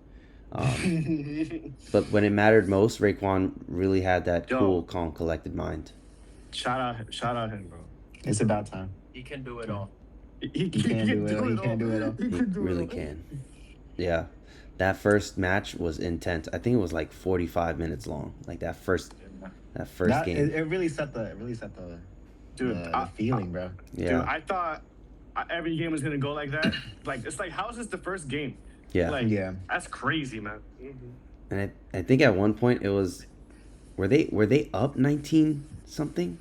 A: But when it mattered most, Raekwon really had that
C: Yo.
A: cool, calm, collected mind.
C: Shout out him, bro.
B: It's about time.
D: He can do it all.
C: He
B: can't do it all. He can't do it all.
A: He really can. Yeah. That first match was intense. I think it was like 45 minutes long. Like that first game.
B: It really set the
C: Dude,
B: the feeling, bro.
A: Yeah.
C: Dude, I thought every game was gonna go like that. Like it's like, how is this the first game?
A: Yeah.
C: Like,
B: Yeah.
C: that's crazy, man.
A: And I think at one point it was, were they up 19 something?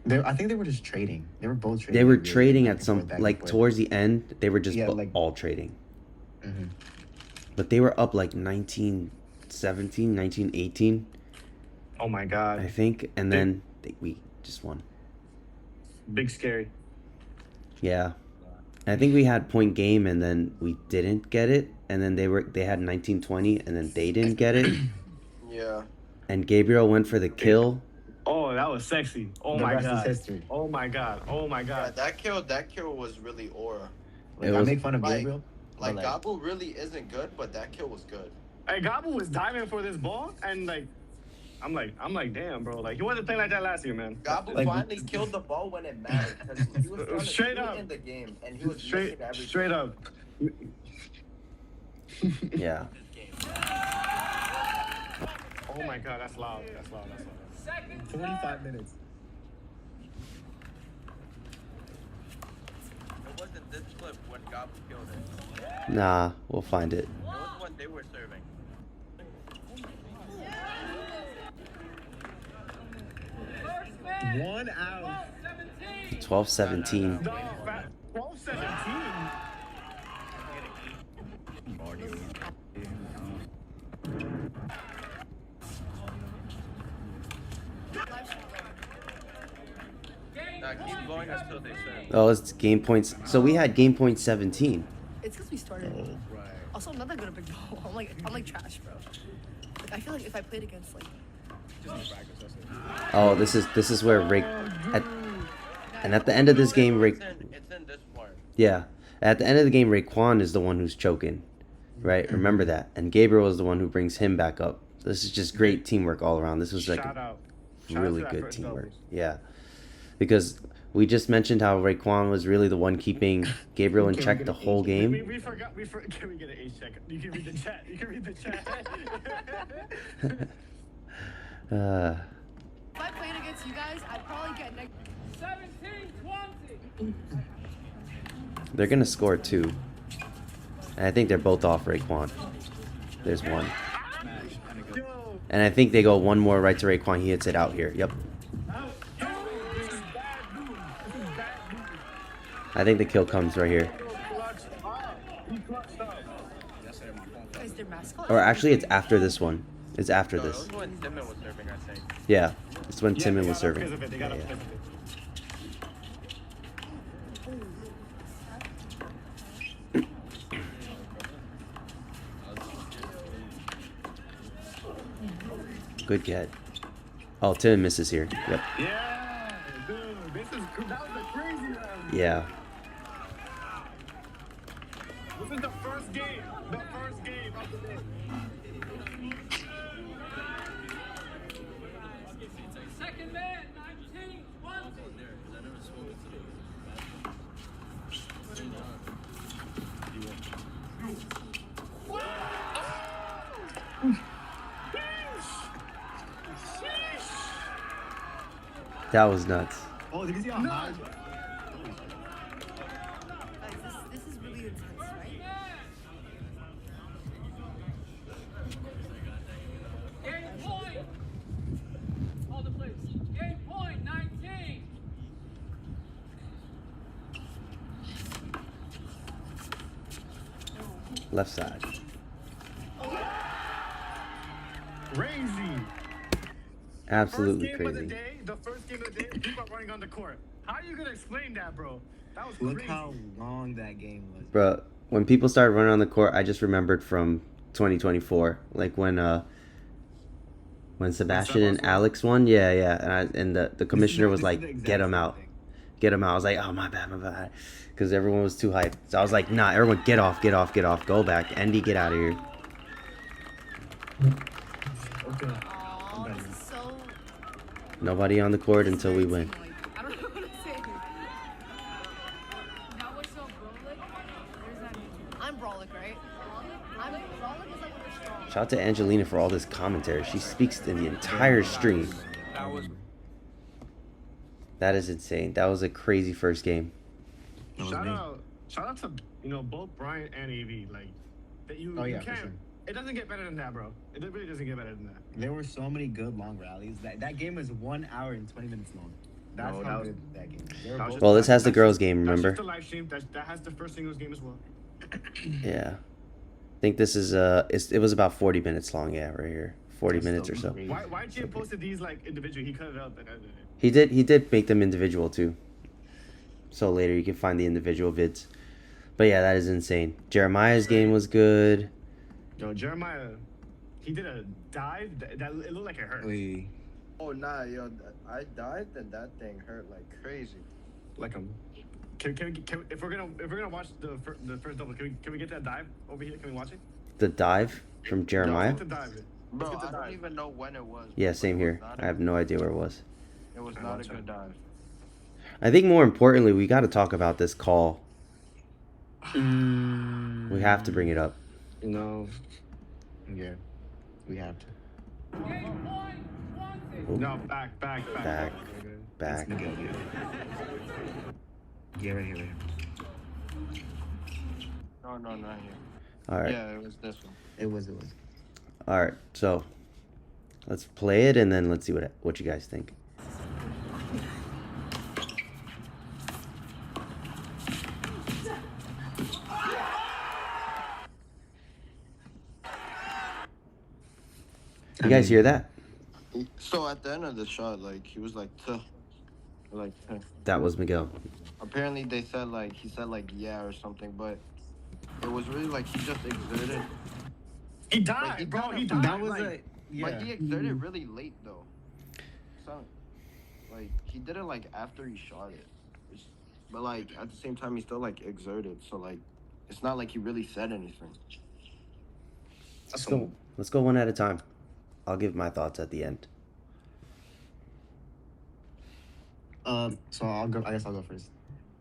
B: I think they were just trading. They were both trading.
A: They were
B: really
A: trading
B: back
A: at
B: and
A: some
B: forth, back and
A: like
B: forth.
A: towards the end. They were just
B: Yeah, like-
A: all trading.
B: Mhm.
A: But they were up like 19-17, 19-18,
C: Oh my
A: I
C: god,
A: think, and then we just won.
C: big scary.
A: Yeah. I think we had point game and then we didn't get it, and then they had 19-20 and then they didn't get it,
D: Yeah.
A: and Gabriel went for the kill.
C: Oh, that was sexy. Oh
B: The
C: my
B: rest is
C: god.
B: history.
C: Oh my god. Oh my
D: Yeah,
C: god.
D: that kill was really aura.
B: Like,
A: It
B: I
A: was-
B: make fun of
D: like-
B: Gabriel.
D: Like
B: But,
D: Gabu really isn't good, but that kill was good.
C: Hey, Gabu was diving for this ball, and like, I'm like, damn, bro. Like, he wasn't playing like that last year, man.
D: Gabu
B: Like-
D: finally killed the ball when it mattered because he was trying to
C: Straight
D: shoot
C: up.
D: in the game and he was
C: Straight,
D: missing everything.
C: straight up.
A: Yeah.
C: Oh my god, that's loud. That's loud. That's loud.
B: 45 minutes.
D: It wasn't this clip when Gabu killed it.
A: Nah, we'll find it.
D: It was when they were serving.
B: One out.
A: 12-17.
C: No, 12-17.
D: Nah, keep going until they serve.
A: Oh, it's game points. So we had game point 17.
E: It's because we started. Also, I'm not that good at big ball. I'm like trash, bro. Like, I feel like if I played against like.
A: Oh, this is where and at the end of this game,
D: It's in this part.
A: yeah, at the end of the game, Raekwon is the one who's choking, right? Remember that. And Gabriel is the one who brings him back up. This is just great teamwork all around. This was like
C: Shout out. Shout out
A: really
C: to that
A: good
C: first
A: teamwork.
C: doubles.
A: Yeah, because we just mentioned how Raekwon was really the one keeping Gabriel in
B: Can we
A: check
B: get
A: the
B: an
A: whole
B: H?
A: game.
C: We forgot. Can we get an H check? You can read the chat. You can read the chat.
E: If I played against you guys, I'd probably get 17-20.
A: They're gonna score two, and I think they're both off Raekwon. There's one,
C: Yo,
A: and I think they go one more right to Raekwon. He hits it out here. Yep.
C: this is bad news. This is bad news.
A: I think the kill comes right here.
C: Clutched up. He clutched up.
E: Guys, their mascot.
A: Or actually, it's after this one. It's after
D: No, it
A: this.
D: was when Timon was serving, I think.
A: Yeah, it's when
C: Yeah,
A: Timon
C: they
A: was
C: got up
A: serving.
C: because of it. They got up
A: Yeah,
C: because of it.
A: Good get. Oh, Timon misses here. Yep.
C: Yeah, dude, that was a crazy round.
A: Yeah.
C: This is the first game. The first game of the day.
F: Second man, 19-20.
A: That was nuts.
B: Oh, did you see how high?
E: Guys, this is really intense, right?
F: Game point. Hold it, please. Game point, 19.
A: Left side.
C: Crazy.
A: Absolutely
C: First game of the
A: crazy.
C: day, the first game of the day, people are running on the court. How are you gonna explain that, bro? That was
B: Look
C: crazy.
B: how long that game was.
A: Bro, when people started running on the court, I just remembered from 2024, like when Sebastian and
C: won?
A: Alex won. Yeah, and the commissioner was
B: This is
A: like,
B: the exact
A: "Get him
B: same
A: out,
B: thing.
A: get him out. I was like, oh, my bad. Because everyone was too hyped. So I was like, nah, everyone get off. Go back. Andy, get out of here.
C: Okay.
E: Aw, this is so.
A: Nobody on the court
E: this is
A: until we
E: very
A: win.
E: team-like. I don't know what to say.
F: Now what's up, Brolic? What does that mean?
E: I'm Brolic, right? Brolic is like when you're strong.
A: Shout out to Angelina for all this commentary. She speaks in the entire stream.
D: That was
A: That is insane. That was a crazy first game.
B: That was
C: Shout
B: me.
C: out to both Bryant and AV. Like that you
B: Oh,
C: you
B: yeah, for
C: can't.
B: sure.
C: It doesn't get better than that, bro. It really doesn't get better than that.
B: There were so many good long rallies. That game was 1 hour and 20 minutes long. That's
C: No,
B: how
C: that was-
B: good that game was. They were
C: that was
B: both-
A: Well, this has the
C: That's
A: girls'
C: just-
A: game,
C: That's
A: remember?
C: just the live stream. That has the first singles game as well.
A: Yeah. I think this is it was about 40 minutes long, yeah, right here. 40
B: That's
A: minutes
B: so
A: or so.
B: crazy.
C: Why Jim posted these like individually? He cut it out.
A: He did make them individual too. So later you can find the individual vids. But yeah, that is insane. Jeremiah's game was good.
C: Yo, Jeremiah, he did a dive that it looked like it hurt.
B: We-
D: Oh nah, yo, I dived and that thing hurt like crazy.
C: Like if we're gonna watch the first double, can we get that dive over here? Can we watch it?
A: The dive from Jeremiah.
C: Let's get the dive.
D: Bro,
C: Let's get
D: I
C: the
D: don't
C: dive.
D: even know when it was.
A: Yeah,
D: but
A: same
D: it
A: here.
D: was not
A: I have no idea where it was.
D: It was
C: I
D: not a
C: watch
D: good
C: it.
D: dive.
A: I think more importantly, we got to talk about this call.
B: Mm.
A: We have to bring it up.
C: No.
B: Yeah, we have to.
F: Game point, Swansea.
C: No, back.
A: Back.
C: Okay.
A: Back.
B: That's Miguel, yeah, right here.
D: No, not here.
A: All right.
D: Yeah, it was this one.
B: It was.
A: All right. So let's play it and then let's see what you guys think. You guys hear that?
D: So at the end of the shot, like he was like, "Tuh." Like, "Tuh."
A: That was Miguel.
D: Apparently they said like he said like yeah or something, but it was really like he just exerted.
C: He died,
D: Like, he
C: bro.
D: kinda-
C: He died.
B: That was
C: like,
D: But he exerted really late though. So, like he did it like after he shot it. But like at the same time he still like exerted. So like it's not like he really said anything.
A: Let's go one at a time. I'll give my thoughts at the end.
B: So I'll go. I guess I'll go first.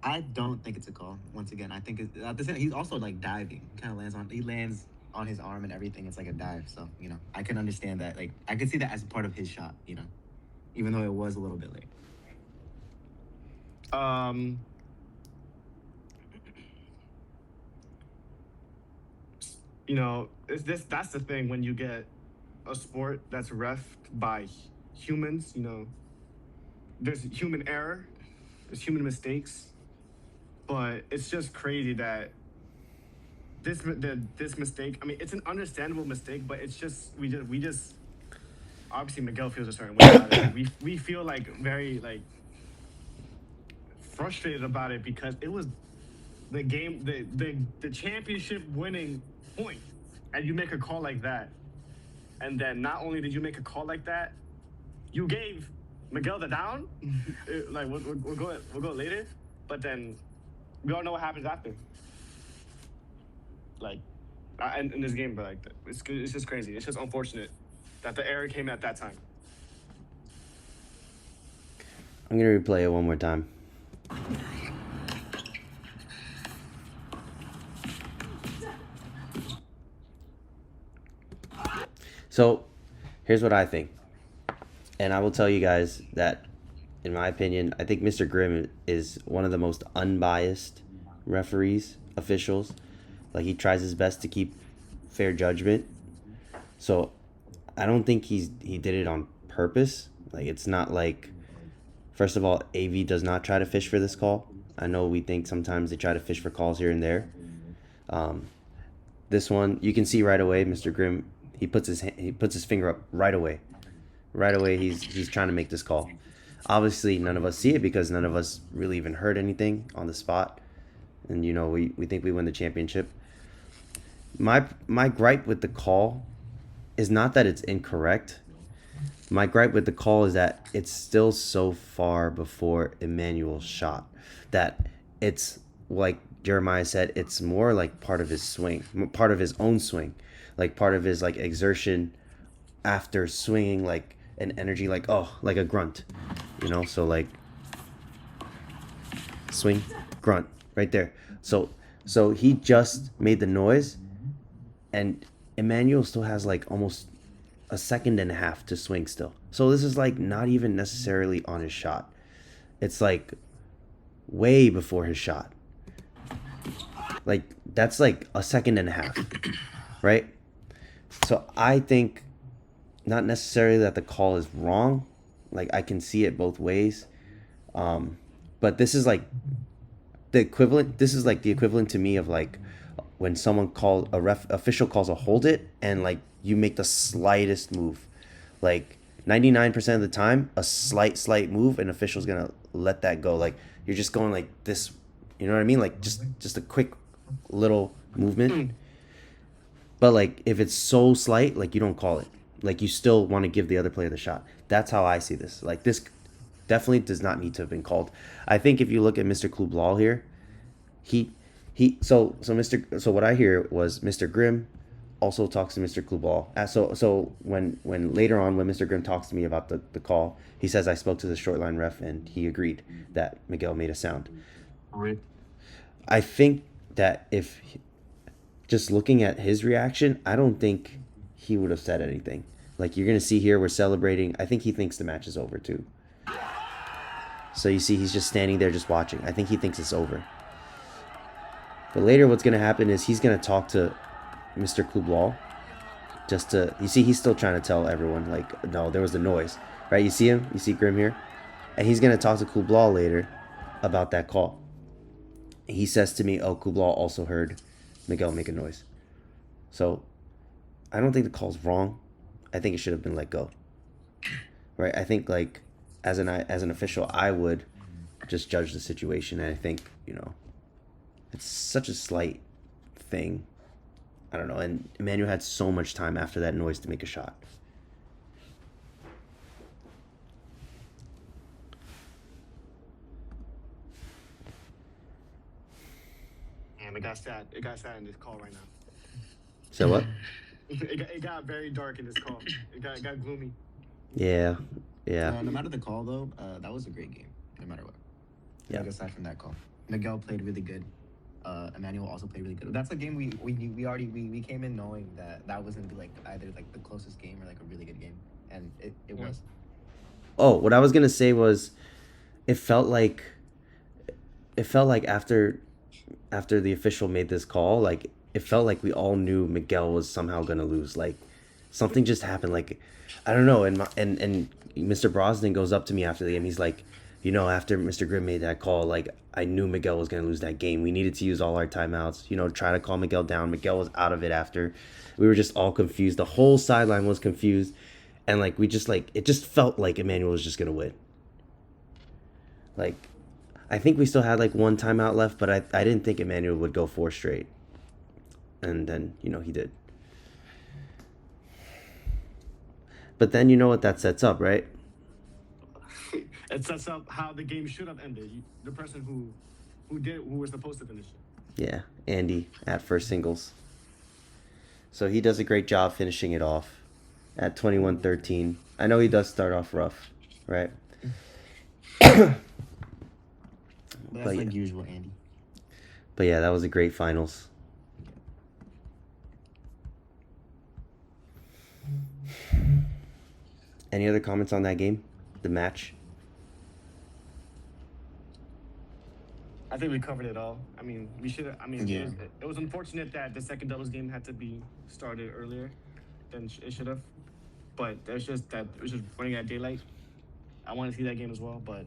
B: I don't think it's a call. Once again, I think at the same, he's also like diving. Kind of lands on his arm and everything. It's like a dive. So I can understand that. Like I can see that as part of his shot. Even though it was a little bit late.
C: That's the thing when you get a sport that's refed by humans. There's human error, there's human mistakes, but it's just crazy that this mistake. I mean, it's an understandable mistake, but it's just we just obviously Miguel feels a certain way about it. We feel like very like frustrated about it because it was the game, the championship winning point, and you make a call like that, and then not only did you make a call like that, you gave Miguel the down. Like we'll go later, but then we all know what happens after. Like, in this game, but like it's just crazy. It's just unfortunate that the error came at that time.
A: I'm gonna replay it one more time. So, here's what I think. And I will tell you guys that, in my opinion, I think Mr. Grimm is one of the most unbiased referees, officials. Like, he tries his best to keep fair judgment. So, I don't think he did it on purpose. Like, it's not like, first of all, AV does not try to fish for this call. I know we think sometimes they try to fish for calls here and there. This one, you can see right away, Mr. Grimm, he puts his finger up right away. Right away, he's trying to make this call. Obviously, none of us see it because none of us really even heard anything on the spot. And, we think we win the championship. My gripe with the call is not that it's incorrect. My gripe with the call is that it's still so far before Emmanuel's shot. that it's like Jeremiah said, it's more like part of his swing, part of his own swing, like part of his like exertion after swinging, like an energy, like like a grunt, so like swing, grunt, right there. So he just made the noise, and Emmanuel still has like almost a second and a half to swing still. So this is like not even necessarily on his shot. It's like way before his shot. Like that's like a second and a half, right? So I think not necessarily that the call is wrong. Like I can see it both ways. But this is like the equivalent. This is like the equivalent to me of like when someone official calls a hold it, and like you make the slightest move, like 99% of the time, a slight move, an official's gonna let that go. Like you're just going like this, you know what I mean? Like just a quick little movement. But like if it's so slight, like you don't call it. Like you still want to give the other player the shot. That's how I see this. Like this definitely does not need to have been called. I think if you look at Mr. Klublal here, so what I hear was Mr. Grimm also talks to Mr. Klublal. So when later on when Mr. Grimm talks to me about the call, he says I spoke to the short line ref and he agreed that Miguel made a sound.
C: Right.
A: I think that if just looking at his reaction, I don't think he would have said anything. Like you're gonna see here, we're celebrating. I think he thinks the match is over too. So you see, he's just standing there, just watching. I think he thinks it's over. But later, what's gonna happen is he's gonna talk to Mr. Klublal. You see, he's still trying to tell everyone like, no, there was the noise, right? You see him, you see Grimm here, and he's gonna talk to Klublal later about that call. He says to me, "Oh, Klublal also heard Miguel make a noise." So I don't think the call's wrong. I think it should have been let go. Right? I think like as an official, I would just judge the situation, and I think, it's such a slight thing. I don't know, and Emmanuel had so much time after that noise to make a shot.
C: Damn, it got sad. It got sad in this call right now.
A: So what?
C: It got very dark in this call. It got gloomy.
A: Yeah.
B: No matter the call though, that was a great game. No matter what.
A: Yeah.
B: Like aside from that call, Miguel played really good. Emmanuel also played really good. That's a game we came in knowing that was gonna be like either like the closest game or like a really good game, and it was.
A: Oh, what I was gonna say was, it felt like after the official made this call, like it felt like we all knew Miguel was somehow gonna lose. Like something just happened. Like I don't know. And Mr. Brosnan goes up to me after the game. He's like, after Mr. Grimm made that call, like I knew Miguel was gonna lose that game. We needed to use all our timeouts. Try to calm Miguel down. Miguel was out of it after. We were just all confused. The whole sideline was confused, and like it just felt like Emmanuel was just gonna win. Like, I think we still had like one timeout left, but I didn't think Emmanuel would go 4 straight. And then, he did. But then you know what that sets up, right?
C: It sets up how the game should have ended. The person who was supposed to finish it.
A: Yeah, Andy at first singles. So he does a great job finishing it off at 21-13. I know he does start off rough, right?
B: That's
A: But
B: like usual, Andy.
A: But yeah, that was a great finals. Any other comments on that game? The match?
C: I think we covered it all. I mean, we should. I mean,
B: Yeah.
C: it was unfortunate that the second doubles game had to be started earlier than it should have. But it's just that it was just running at daylight. I want to see that game as well, but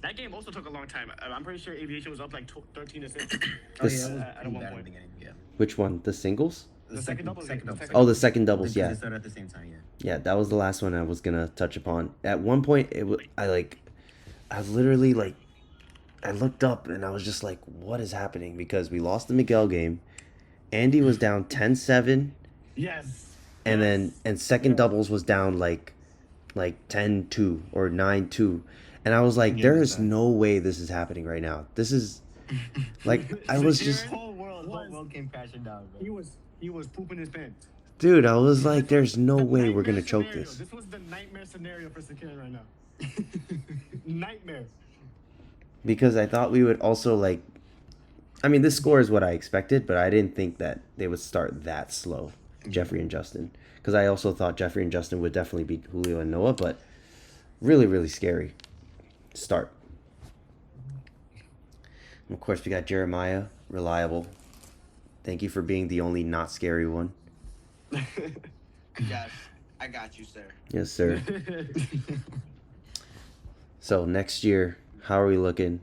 C: that game also took a long time. I'm pretty sure Aviation was up like 13-6.
A: This-
B: That was
C: at
B: pretty
C: one
B: bad at
C: point.
B: the beginning. Yeah.
A: Which one? The singles?
C: The second doubles.
A: Oh, the second doubles,
B: They
A: yeah.
B: started at the same time. Yeah.
A: Yeah, that was the last one I was gonna touch upon. At one point, I literally like, I looked up and I was just like, what is happening? Because we lost the Miguel game. Andy was down 10-7,
C: Yes.
A: and second doubles was down like 10-2 or 9-2. And I was like,
B: Yeah,
A: there
B: it's
A: is
B: that.
A: no way this is happening right now. This is like I
C: So
A: was
C: Aaron
A: just
B: Whole world came crashing down, bro.
C: he was pooping his pants.
A: dude, I was like, there's no
C: The
A: way we're
C: nightmare
A: gonna choke
C: scenario.
A: this.
C: This was the nightmare scenario for Sakina right now. Nightmare.
A: Because I thought we would also like I mean, this score is what I expected, but I didn't think that they would start that slow, Jeffrey and Justin. Because I also thought Jeffrey and Justin would definitely beat Julio and Noah, but really, really scary start. And of course, we got Jeremiah, reliable. Thank you for being the only not scary one.
D: Yes, I got you, sir.
A: Yes, sir. So next year, how are we looking?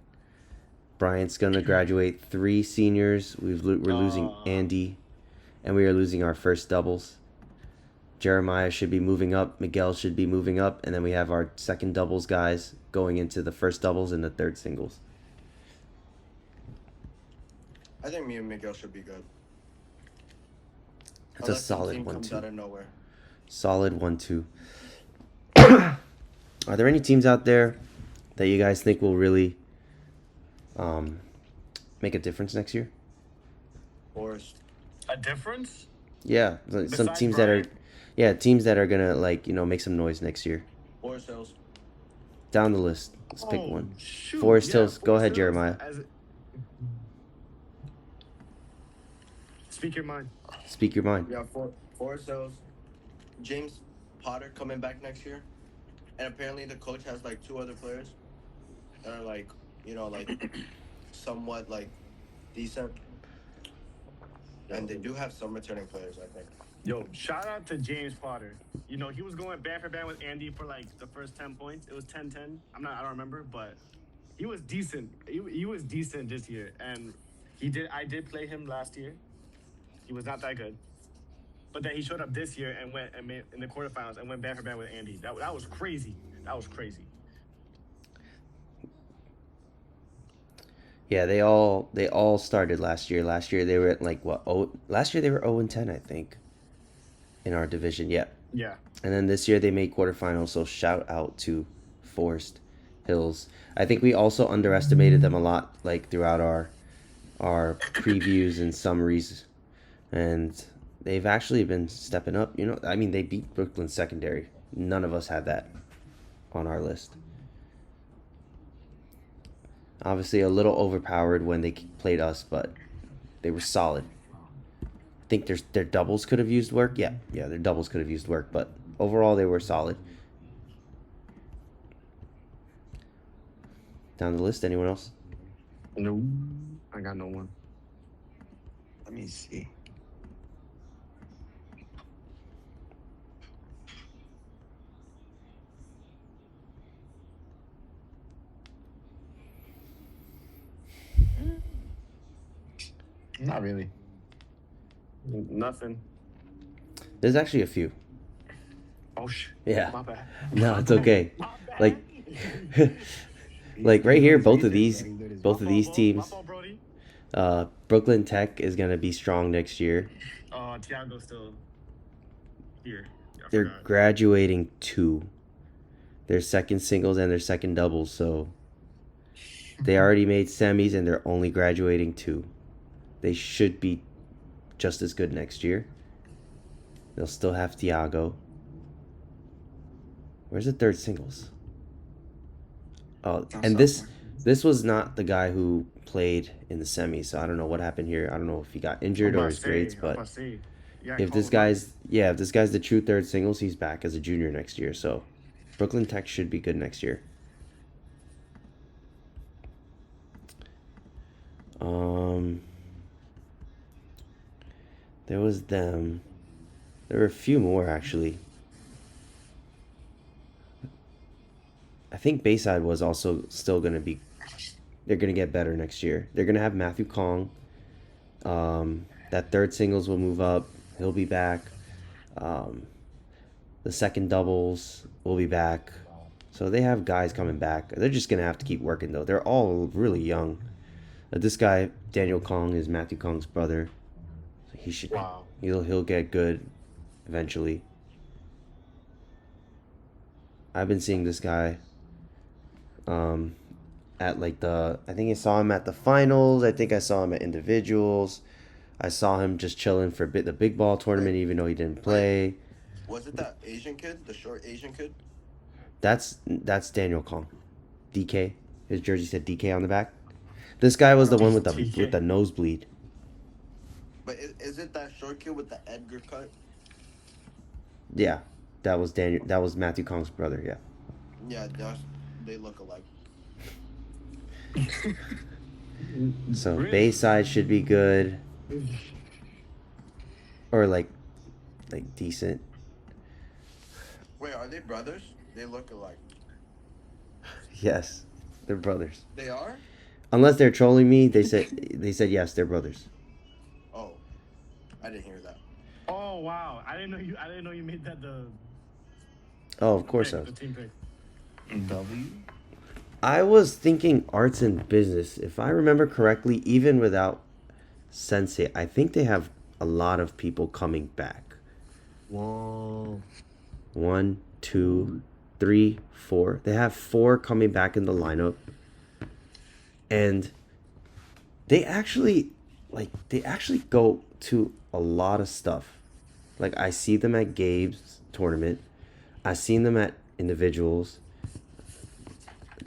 A: Bryant's gonna graduate 3 seniors. We're losing Andy, and we are losing our first doubles. Jeremiah should be moving up. Miguel should be moving up, and then we have our second doubles guys going into the first doubles and the third singles.
D: I think me and Miguel should be good.
A: That's a
D: Unless some
A: solid
D: team comes
A: 1-2.
D: out of nowhere.
A: Solid 1-2. Are there any teams out there that you guys think will really make a difference next year?
D: Forest.
C: A difference?
A: Yeah, some
C: Besides
A: teams
C: Bryant?
A: teams that are gonna like make some noise next year.
D: Forest Hills.
A: Down the list. Let's pick
C: Oh,
A: one.
C: shoot.
A: Forest
C: Yeah,
A: Hills. Go
C: Forest
A: ahead,
C: Hills.
A: Jeremiah.
C: Speak your mind.
A: Speak your mind.
D: We have Forest Hills. James Potter coming back next year. And apparently the coach has like 2 other players that are like, like somewhat like decent. And they do have some returning players, I think.
C: Yo, shout out to James Potter. You know, he was going band for band with Andy for like the first 10 points. It was 10-10. I don't remember, but he was decent. He was decent this year. And I did play him last year. He was not that good. But then he showed up this year and went and made in the quarterfinals and went band for band with Andy. That was crazy. That was crazy.
A: Yeah, they all started last year. Last year they were at like what? Last year they were 0-10, I think, in our division. Yeah.
C: Yeah.
A: And then this year they made quarterfinals. So shout out to Forest Hills. I think we also underestimated them a lot, like throughout our previews and summaries, and they've actually been stepping up. I mean, they beat Brooklyn Secondary. None of us had that on our list. Obviously, a little overpowered when they played us, but they were solid. I think their doubles could have used work. Yeah, their doubles could have used work, but overall they were solid. Down the list, anyone else?
C: No, I got no one.
B: Let me see. Not really.
C: Nothing.
A: There's actually a few.
C: Oh shit.
A: Yeah.
C: My bad.
A: No, it's okay.
C: My bad.
A: Like, like right here, both of these
C: My fault,
A: teams.
C: My fault, Brody.
A: Brooklyn Tech is gonna be strong next year.
C: Tiago's still here. I
A: They're
C: forgot.
A: graduating 2. Their second singles and their second doubles, so they already made semis and they're only graduating 2. They should be just as good next year. They'll still have Tiago. Where's the third singles? Oh, and this was not the guy who played in the semis, so I don't know what happened here. I don't know if he got injured or his grades, but if this guy's the true third singles, he's back as a junior next year. So Brooklyn Tech should be good next year. There was them. There were a few more actually. I think Bayside was also still going to be. They're going to get better next year. They're going to have Matthew Kong. That third singles will move up. He'll be back. The second doubles will be back. So they have guys coming back. They're just going to have to keep working, though. They're all really young. This guy, Daniel Kong, is Matthew Kong's brother. So he should.
C: Wow.
A: He'll get good eventually. I've been seeing this guy At like I think I saw him at the finals. I think I saw him at individuals. I saw him just chilling for the big ball tournament, even though he didn't play.
D: Was it that Asian kid, the short Asian kid?
A: That's Daniel Kong, DK. His jersey said DK on the back. This guy was the one with the nosebleed.
D: But is it that short kid with the Edgar cut?
A: Yeah, that was Daniel. That was Matthew Kong's brother. Yeah.
D: Yeah, they look alike.
A: So Bayside should be good, or like decent.
D: Wait, are they brothers? They look alike.
A: Yes, they're brothers.
D: They are?
A: Unless they're trolling me, they said yes, they're brothers.
D: Oh, I didn't hear that.
C: Oh wow! I didn't know you made that the.
A: Oh, of course
C: pick,
A: I was.
C: the team pick.
B: W.
A: I was thinking arts and business. If I remember correctly, even without Sensei, I think they have a lot of people coming back.
B: Whoa.
A: 1, 2, 3, 4. They have 4 coming back in the lineup. And they actually go to a lot of stuff. Like I see them at Gabe's tournament. I seen them at individuals.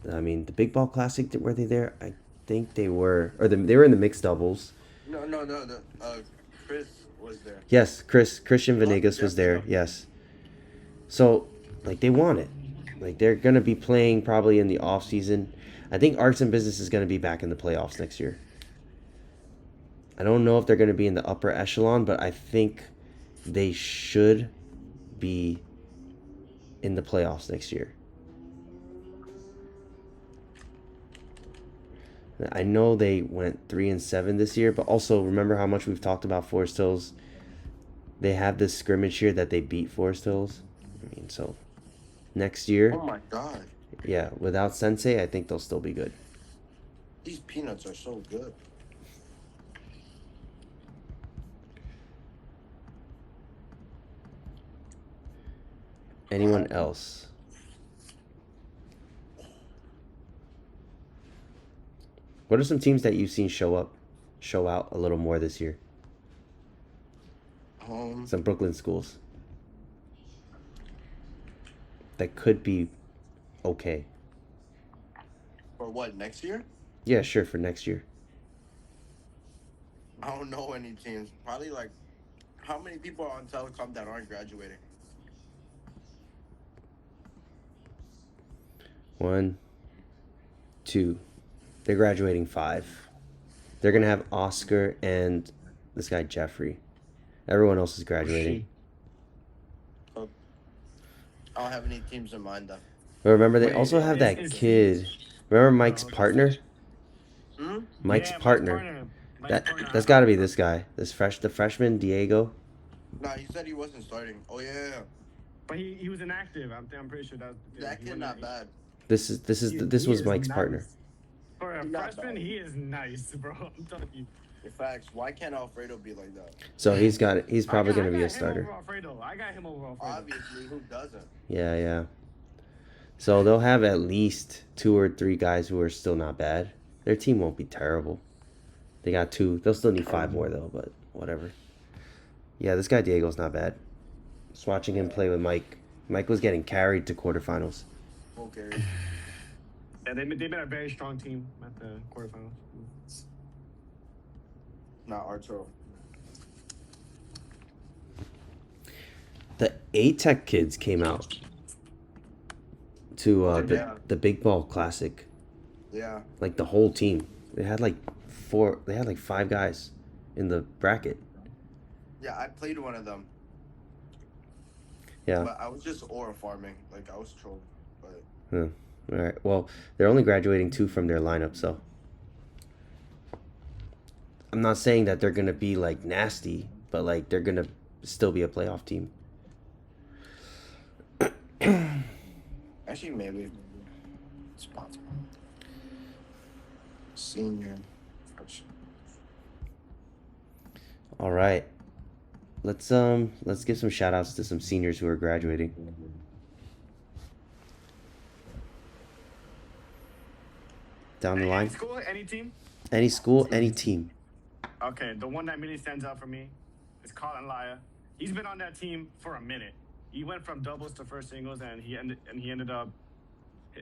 A: I mean, the Big Ball Classic, were they there? I think they were. Or they were in the mixed doubles.
D: No. Chris was there.
A: Yes, Christian Venegas was there. Yes. So, like, they want it. Like, they're going to be playing probably in the off season. I think Arts and Business is going to be back in the playoffs next year. I don't know if they're going to be in the upper echelon, but I think they should be in the playoffs next year. I know they went 3-7 this year, but also remember how much we've talked about Forest Hills. They have this scrimmage here that they beat Forest Hills. I mean, so next year,
D: Oh my god.
A: yeah, without Sensei, I think they'll still be good.
D: These peanuts are so good.
A: Anyone else? What are some teams that you've seen show out a little more this year? Some Brooklyn schools that could be okay.
D: For what, next year?
A: Yeah, sure, for next year.
D: I don't know any teams. Probably like, how many people are on telecom that aren't graduating?
A: 1, 2. They're graduating 5. They're gonna have Oscar and this guy Jeffrey. Everyone else is graduating.
D: So, I don't have any teams in mind though.
A: But remember, they
C: Wait,
A: also have that
C: is-
A: kid. Remember Mike's partner?
D: Hmm?
A: Mike's
C: Yeah,
A: partner.
C: Mike's partner.
A: That's got to be this guy. The freshman Diego.
D: Nah, he said he wasn't starting. Oh yeah.
C: But he was inactive. I'm pretty sure that.
D: That kid not bad.
A: This was Mike's partner.
C: For a
D: He's not
C: freshman,
D: bad.
C: he is nice, bro. I'm telling you.
D: In fact, why can't Alfredo be like that?
A: So he's probably gonna be
C: I
A: a
C: got him
A: starter.
C: over Alfredo. I got him over Alfredo.
D: Obviously, who doesn't?
A: Yeah. So they'll have at least 2 or 3 guys who are still not bad. Their team won't be terrible. They got 2. They'll still need 5 more though, but whatever. Yeah, this guy Diego's not bad. Just watching him play with Mike. Mike was getting carried to quarterfinals.
D: Okay.
C: Yeah, they made a very strong team at the quarterfinals.
D: Not Arturo.
A: The A-Tech kids came out to
D: Yeah.
A: the Big Ball Classic.
D: Yeah.
A: Like the whole team. They had like 5 guys in the bracket.
D: Yeah, I played one of them.
A: Yeah.
D: But I was just aura farming. Like, I was trolling. But
A: All right. Well, they're only graduating 2 from their lineup, so I'm not saying that they're gonna be like nasty, but like they're gonna still be a playoff team.
D: actually, maybe. It's possible. Senior.
A: All right. Let's give some shout outs to some seniors who are graduating. down the
C: Any
A: line.
C: school, any team?
A: Any school, any team.
C: Okay, the one that really stands out for me is Colin Laya. He's been on that team for a minute. He went from doubles to first singles, and he ended up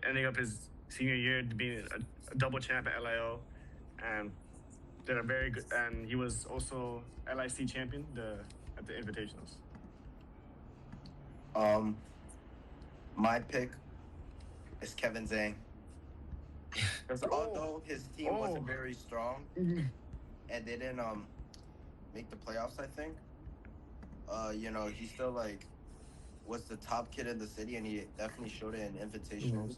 C: ending up his senior year being a double champ at LIO, and did a very good. And he was also LIC champion at the Invitationals.
D: My pick is Kevin Zhang. Because although his team wasn't very strong and they didn't make the playoffs, I think, he still like was the top kid in the city, and he definitely showed it in invitationals.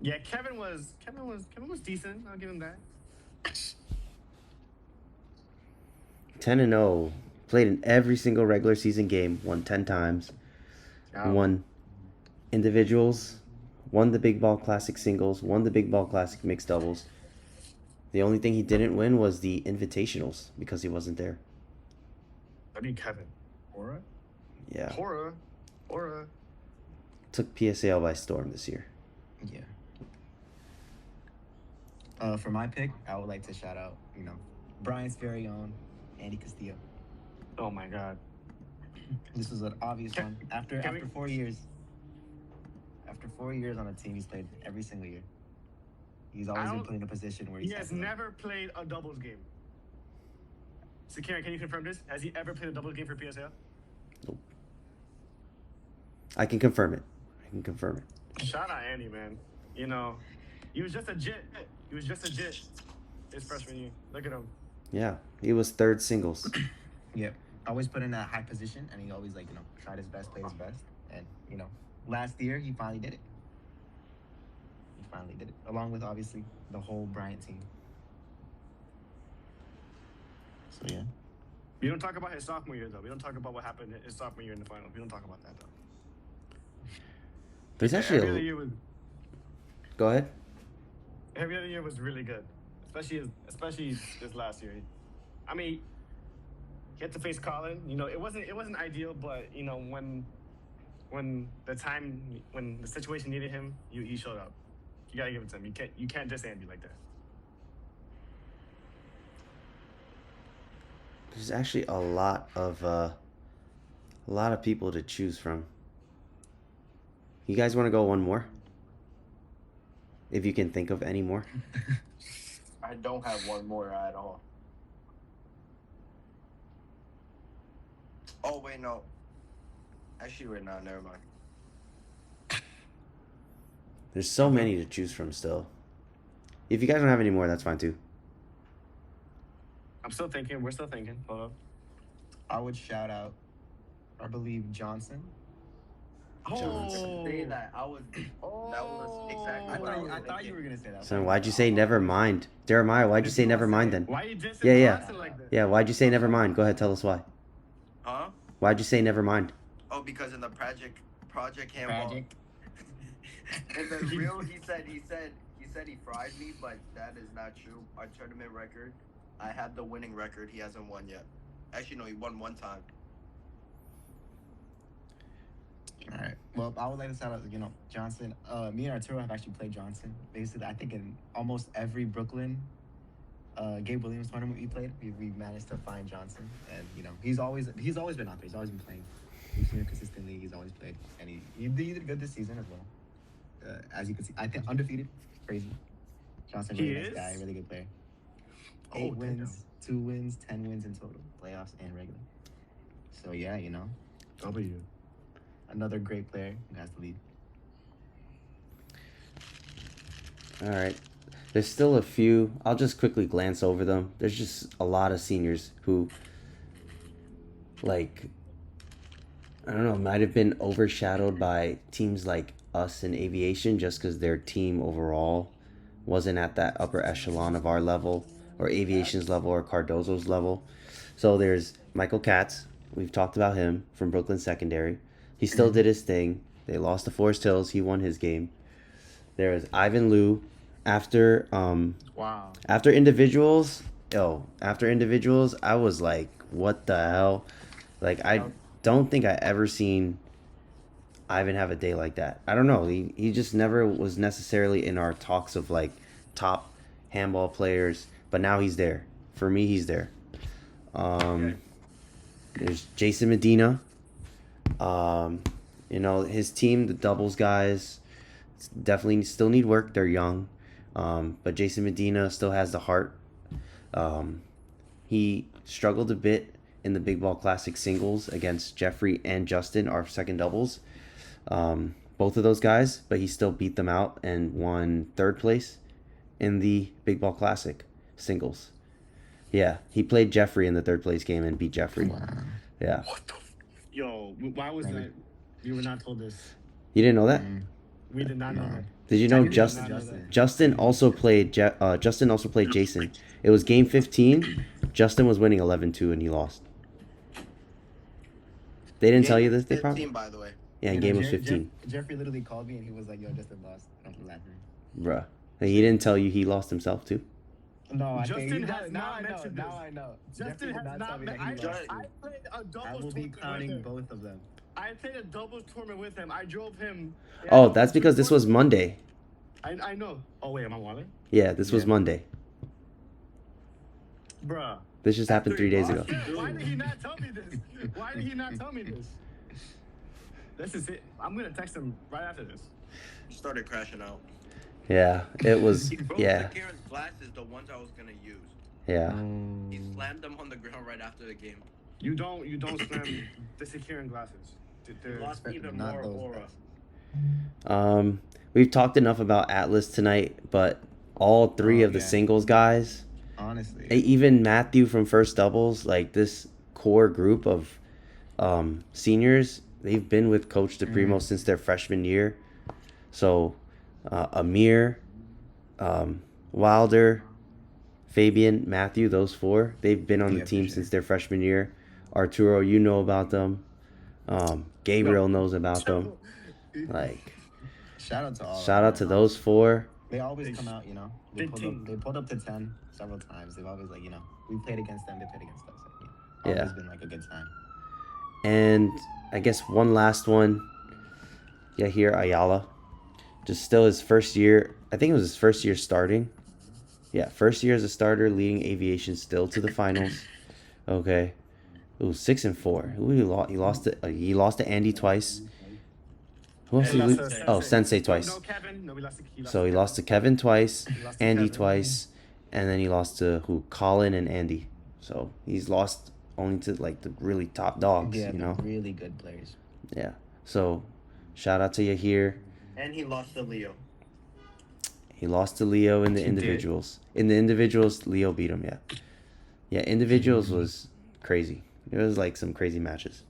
C: Yeah, Kevin was decent. I'll give him that.
A: 10-0. Played in every single regular season game. Won 10 times. Won individuals. Won the Big Ball Classic singles. Won the Big Ball Classic mixed doubles. The only thing he didn't win was the invitationals because he wasn't there.
C: I mean, Kevin. Aura?
A: Yeah.
C: Aura.
A: Took PSAL by storm this year.
B: Yeah. For my pick, I would like to shout out, Bryant's very own Andy Castillo.
C: Oh my God.
B: This was an obvious one. After
C: can we-
B: 4 years. After 4 years on a team, he's played every single year. He's always been put in a position where
C: He
B: he's
C: has never played a doubles game. So, Karen, can you confirm this? Has he ever played a doubles game for PSL?
A: Nope. I can confirm it.
C: Shout out Andy, man. He was just a jit. His freshman year. Look at him.
A: Yeah. He was third singles.
B: Yep. Always put in that high position, and he always tried his best, played his best, and last year he finally did it. Along with obviously the whole Bryant team. So yeah.
C: We don't talk about his sophomore year though. We don't talk about what happened his sophomore year in the final. We don't talk about that though.
A: There's
C: Every other
A: actually
C: year was
A: Go ahead.
C: every other year was really good, especially this last year. I mean, he had to face Colin. It wasn't ideal, but when the situation needed him, he showed up. You gotta give it to him. You can't diss Andy like that.
A: There's actually a lot of people to choose from. You guys want to go one more? If you can think of any more.
D: I don't have one more at all. Oh wait, no. Actually, wait, no, never mind.
A: There's so many to choose from still. If you guys don't have any more, that's fine too.
C: I'm still thinking. We're still thinking. Hold up.
B: I would shout out, I believe, Johnson.
D: Say that that was exactly what I was
B: I thought you
D: thinking.
B: were gonna say that.
A: So why'd you say never mind? Jeremiah, why'd you say never mind then?
C: Why you dissing
A: Yeah.
C: Johnson like that?
A: Yeah, why'd you say never mind? Go ahead, tell us why.
D: Huh?
A: Why'd you say never mind?
D: Oh, because in the project handball. In the real, he said he fried me, but that is not true. Our tournament record, I have the winning record. He hasn't won yet. Actually, no, he won one time.
B: All right. Well, I would like to shout out, Johnson. Me and Arturo have actually played Johnson. Basically, I think in almost every Brooklyn Gabe Williams tournament we played, we managed to find Johnson, and he's always been out there. He's always been playing. We've seen him consistently. He's always played, and he did good this season as well. As you can see, I think undefeated, crazy. Johnson, really nice guy, really good player. 8 wins, 2 wins, 10 wins in total, playoffs and regular. So yeah,
C: W.
B: another great player who has to lead.
A: All right. There's still a few. I'll just quickly glance over them. There's just a lot of seniors who, I don't know, might have been overshadowed by teams like us in aviation just because their team overall wasn't at that upper echelon of our level or aviation's level or Cardozo's level. So there's Michael Katz. We've talked about him from Brooklyn Secondary. He still did his thing. They lost to Forest Hills. He won his game. There's Ivan Liu. After individuals, I was like, what the hell? I don't think I ever seen Ivan have a day like that. I don't know. He just never was necessarily in our talks of like top handball players, but now he's there. For me, he's there. There's Jason Medina. You know, his team, the doubles guys, definitely still need work. They're young. But Jason Medina still has the heart. He struggled a bit in the Big Ball Classic singles against Jeffrey and Justin, our second doubles. Both of those guys, but he still beat them out and won third place in the Big Ball Classic singles. Yeah, he played Jeffrey in the third place game and beat Jeffrey.
B: Wow.
A: Yeah.
C: Yo, why was that? We were not told this.
A: You didn't know that?
C: We did not know that.
A: Did you know
C: did
A: Justin?
C: not know that.
A: Justin also played. Justin also played Jason. It was game 15. Justin was winning 11-2 and he lost. They didn't tell you this. They
D: 15,
A: probably.
D: by the way.
A: Yeah,
B: You know,
A: game was 15.
B: Jeffrey literally called me and he was like, "Yo, Justin lost." I'm laughing.
A: Bruh. And he didn't tell you he lost himself too.
B: No, I
C: Justin
B: think he
C: has
B: does.
C: not
B: Now I know.
C: mentioned
B: Now
C: this.
B: I know.
C: Justin
B: Jeffrey did
C: has
B: not
C: not.
B: tell me that he
C: I
B: lost.
C: played a
B: I
C: doubles
B: will be
C: tournament
B: clowning
C: with him.
B: both of them.
C: I played a doubles tournament with him. I drove him.
A: Oh, that's because this was Monday.
C: I know. Oh wait, am I walling?
A: Yeah, this was
B: Yeah.
A: Monday.
C: Bruh.
A: This just happened 3 days ago.
C: Why did he not tell me this? Why did he not tell me this? This is it. I'm gonna text him right after this.
D: Started crashing out.
A: Yeah, it was.
D: Bro,
A: Yeah,
D: Kieran's glasses, the ones I was gonna use.
A: yeah.
D: He slammed them on the ground right after the game.
C: You don't slam the securing glasses. They're-
D: Lost even
B: Not
D: more
B: those
D: aura.
B: guys.
A: We've talked enough about Atlas tonight, but all three
B: Oh,
A: of the
B: yeah.
A: singles guys,
B: Honestly.
A: even Matthew from First Doubles, like this core group of seniors, they've been with Coach DePrimo since their freshman year. So Amir, Wilder, Fabian, Matthew, those four, they've been on the
B: Yeah, for
A: team
B: sure.
A: since their freshman year. Arturo, you know about them. Gabriel knows about them. Like,
B: Shout out to all.
A: shout
B: of
A: out to
B: them.
A: those four.
B: They always come out, you know. They
C: Big team.
B: pulled up to 10 several times. They've always like, you know, we played against them. They played against us. Like,
A: Yeah.
B: Always been like a good time.
A: And I guess one last one. Yeah, here Ayala. Just still his first year. I think it was his first year starting. Yeah, first year as a starter, leading aviation still to the finals. Okay. Ooh, 6-4. Who he lost? He lost to Andy twice. Who else
C: He
A: did he
C: lost
A: lose?
C: to
A: Oh, Sensei twice.
C: No, Kevin. No,
A: So he lost to Kevin twice,
C: He lost to
A: Andy
C: Kevin.
A: twice, and then he lost to who? Colin and Andy. So he's lost only to like the really top dogs,
B: Yeah,
A: you know?
B: really good players.
A: Yeah. So shout out to Yahir.
D: And he lost to Leo.
A: He lost to Leo in the
B: He did.
A: individuals. In the individuals, Leo beat him, yeah. Yeah, individuals was crazy. It was like some crazy matches.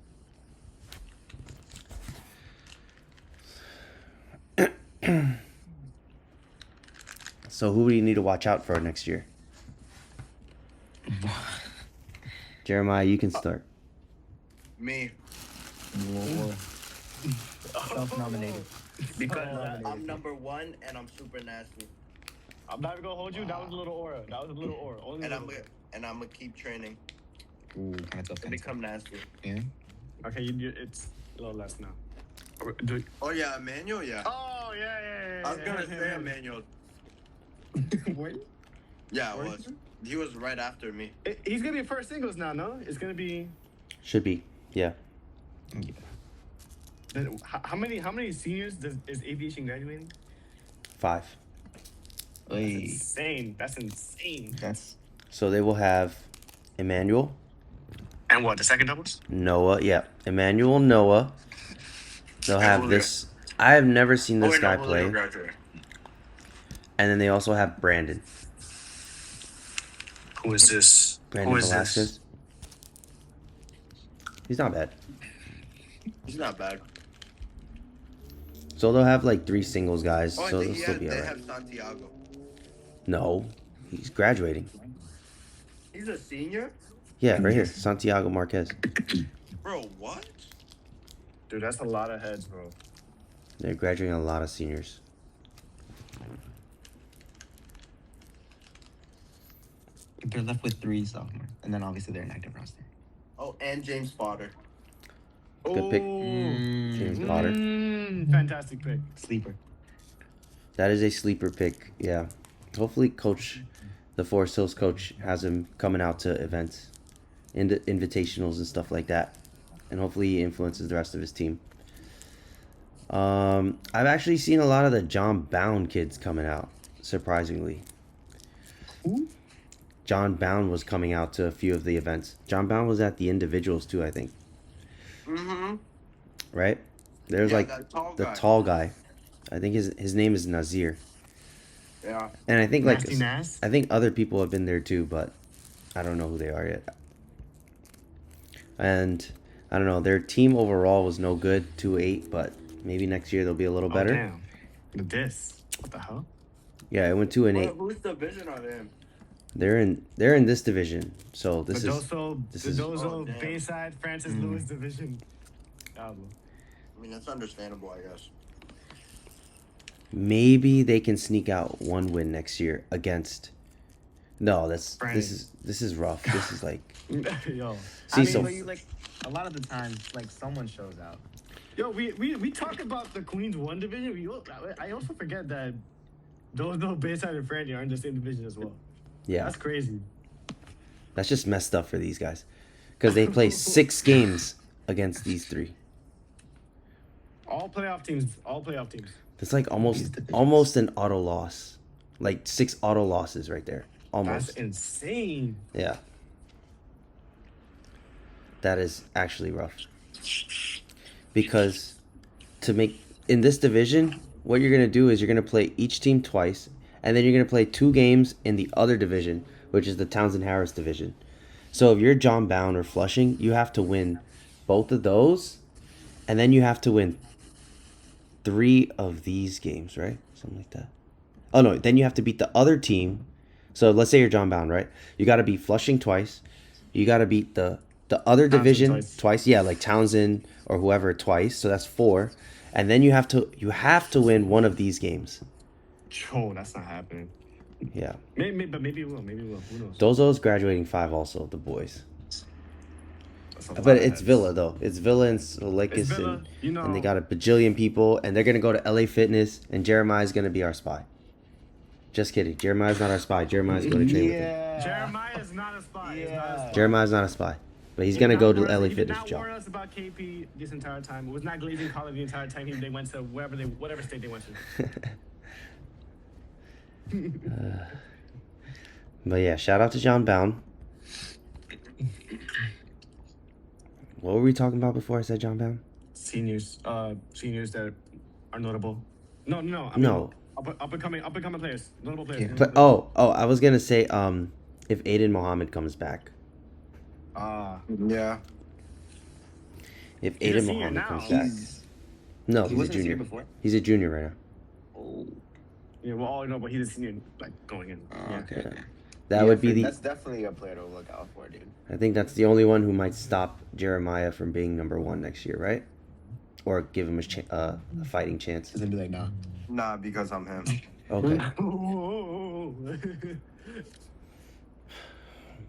A: So who do you need to watch out for next year? Jeremiah, you can start.
D: Me.
B: Self-nominated.
D: Because I'm number one and I'm super nasty.
C: I'm not even gonna hold you. That was a little aura. Only
D: And
C: a
D: I'm
C: little.
D: gonna keep training
B: Ooh, kind of tough.
D: to become nasty.
B: Yeah.
C: Okay, it's a little less now.
D: Oh yeah, Emmanuel, yeah.
C: Oh yeah.
D: I was gonna say Emmanuel.
B: What?
D: Yeah, I was. He was right after me.
C: He's gonna be first singles now. No, it's gonna be.
A: Should be. Yeah.
C: How many seniors is aviation graduating?
A: 5.
C: That's
B: Hey,
C: insane. That's insane.
B: that's
A: So they will have Emmanuel,
C: And what? The second doubles?
A: Noah. Yeah. Emmanuel, Noah. They'll have this. I have never seen this guy play. And then they also have Brandon.
C: Who is this?
A: Brandon Velasquez. He's not bad.
D: He's not bad.
A: So they'll have like 3 singles guys.
D: Oh, I
A: So
D: think
A: they'll still be
D: they
A: alright.
D: have Santiago.
A: No, he's graduating.
D: He's a senior?
A: Yeah, right here, Santiago Marquez.
D: Bro, what?
C: Dude, that's a lot of heads, bro.
A: They're graduating a lot of seniors.
B: they're left with 3 sophomores, and then obviously they're an active roster.
D: Oh, and James Potter.
A: Good pick.
C: Oh,
A: James Potter.
C: fantastic pick.
B: Sleeper.
A: That is a sleeper pick. Yeah. Hopefully, the Forest Hills coach has him coming out to events, invitationals and stuff like that, and hopefully he influences the rest of his team. I've actually seen a lot of the John Bound kids coming out, surprisingly.
C: Who?
A: John Bound was coming out to a few of the events. John Bound was at the individuals too, I think.
D: Mm-hmm.
A: Right? There's
D: Yeah,
A: like
D: that tall
A: the
D: guy.
A: tall guy. I think his name is Nazir.
D: Yeah.
A: And I think like
C: Nasty Nas?
A: I think other people have been there too, but I don't know who they are yet. And I don't know, their team overall was no good, 2-8, but maybe next year they'll be a little better.
C: Oh, damn. The diss. What the hell?
A: Yeah, it went 2-8.
D: Whose division are they in?
A: They're in this division. So this is
C: the
A: is-
C: Dozo
D: Oh, damn.
C: Bayside Francis Lewis division. Diablo.
D: I mean, that's understandable, I guess.
A: maybe they can sneak out one win next year against. No, this is rough. This is like
C: Yo.
A: See, so-
B: but you, like, a lot of the time, like, someone shows out.
C: Yo, we talk about the Queens 1 division. I also forget that those Bayside and Franny are in the same division as well.
A: yeah.
C: That's crazy.
A: That's just messed up for these guys, because they play 6 games against these 3.
C: All playoff teams. All playoff teams.
A: It's like almost an auto loss, like 6 auto losses right there.
C: That's
A: Almost.
C: insane.
A: Yeah. That is actually rough. Because to make in this division, what you're gonna do is you're gonna play each team twice, and then you're gonna play 2 games in the other division, which is the Townsend Harris division. So if you're John Bound or Flushing, you have to win both of those, and then you have to win 3 of these games, right? Something like that. Oh no, then you have to beat the other team. So let's say you're John Bound, right? You got to beat Flushing twice. You got to beat the other division twice. Yeah, like Townsend or whoever twice. So that's 4. And then you have to win one of these games.
C: Yo, that's not happening.
A: Yeah.
C: Maybe it will. Maybe it will. Who knows?
A: Dozo's graduating 5 also, the boys.
C: That's a lot
A: But
C: of
A: it's
C: heads.
A: Villa though. It's Villa and Solikis
C: It's Villa,
A: and they got a bajillion people, and they're gonna go to LA Fitness, and Jeremiah's gonna be our spy. Just kidding. Jeremiah's not our spy. Jeremiah's going to train with him.
C: Jeremiah is not a spy. He's not a spy.
A: Jeremiah's not a spy, but he's
C: He
A: gonna
C: did
A: go
C: not
A: to
C: warn us-
A: LA
C: he
A: Fitness
C: did not
A: job.
C: warn us about KP this entire time. It was not glazing color the entire time they went to whatever state they went to.
A: But yeah, shout out to John Bound. What were we talking about before I said John Bound?
C: Seniors that are notable. No. I mean,
A: No.
C: Up and coming players, notable players.
B: Yeah.
C: notable
A: But
C: players.
A: I was gonna say if Aiden Mohammed comes back,
D: Yeah.
A: if
C: He's a
A: Aiden
C: senior
A: Mohammed
C: now.
A: comes back, no,
B: He
A: he's a
B: wasn't a senior
A: junior.
B: before?
A: He's a junior right now.
B: Oh.
C: Yeah, well, all I know, but he's a senior, like going in. Yeah.
B: Okay.
A: That would be
B: That's definitely a player to look out for, dude.
A: I think that's the only one who might stop Jeremiah from being number 1 next year, right? Or give him a fighting chance.
B: He's gonna be like, nah.
D: Nah, because I'm him.
A: Okay.
C: Whoa.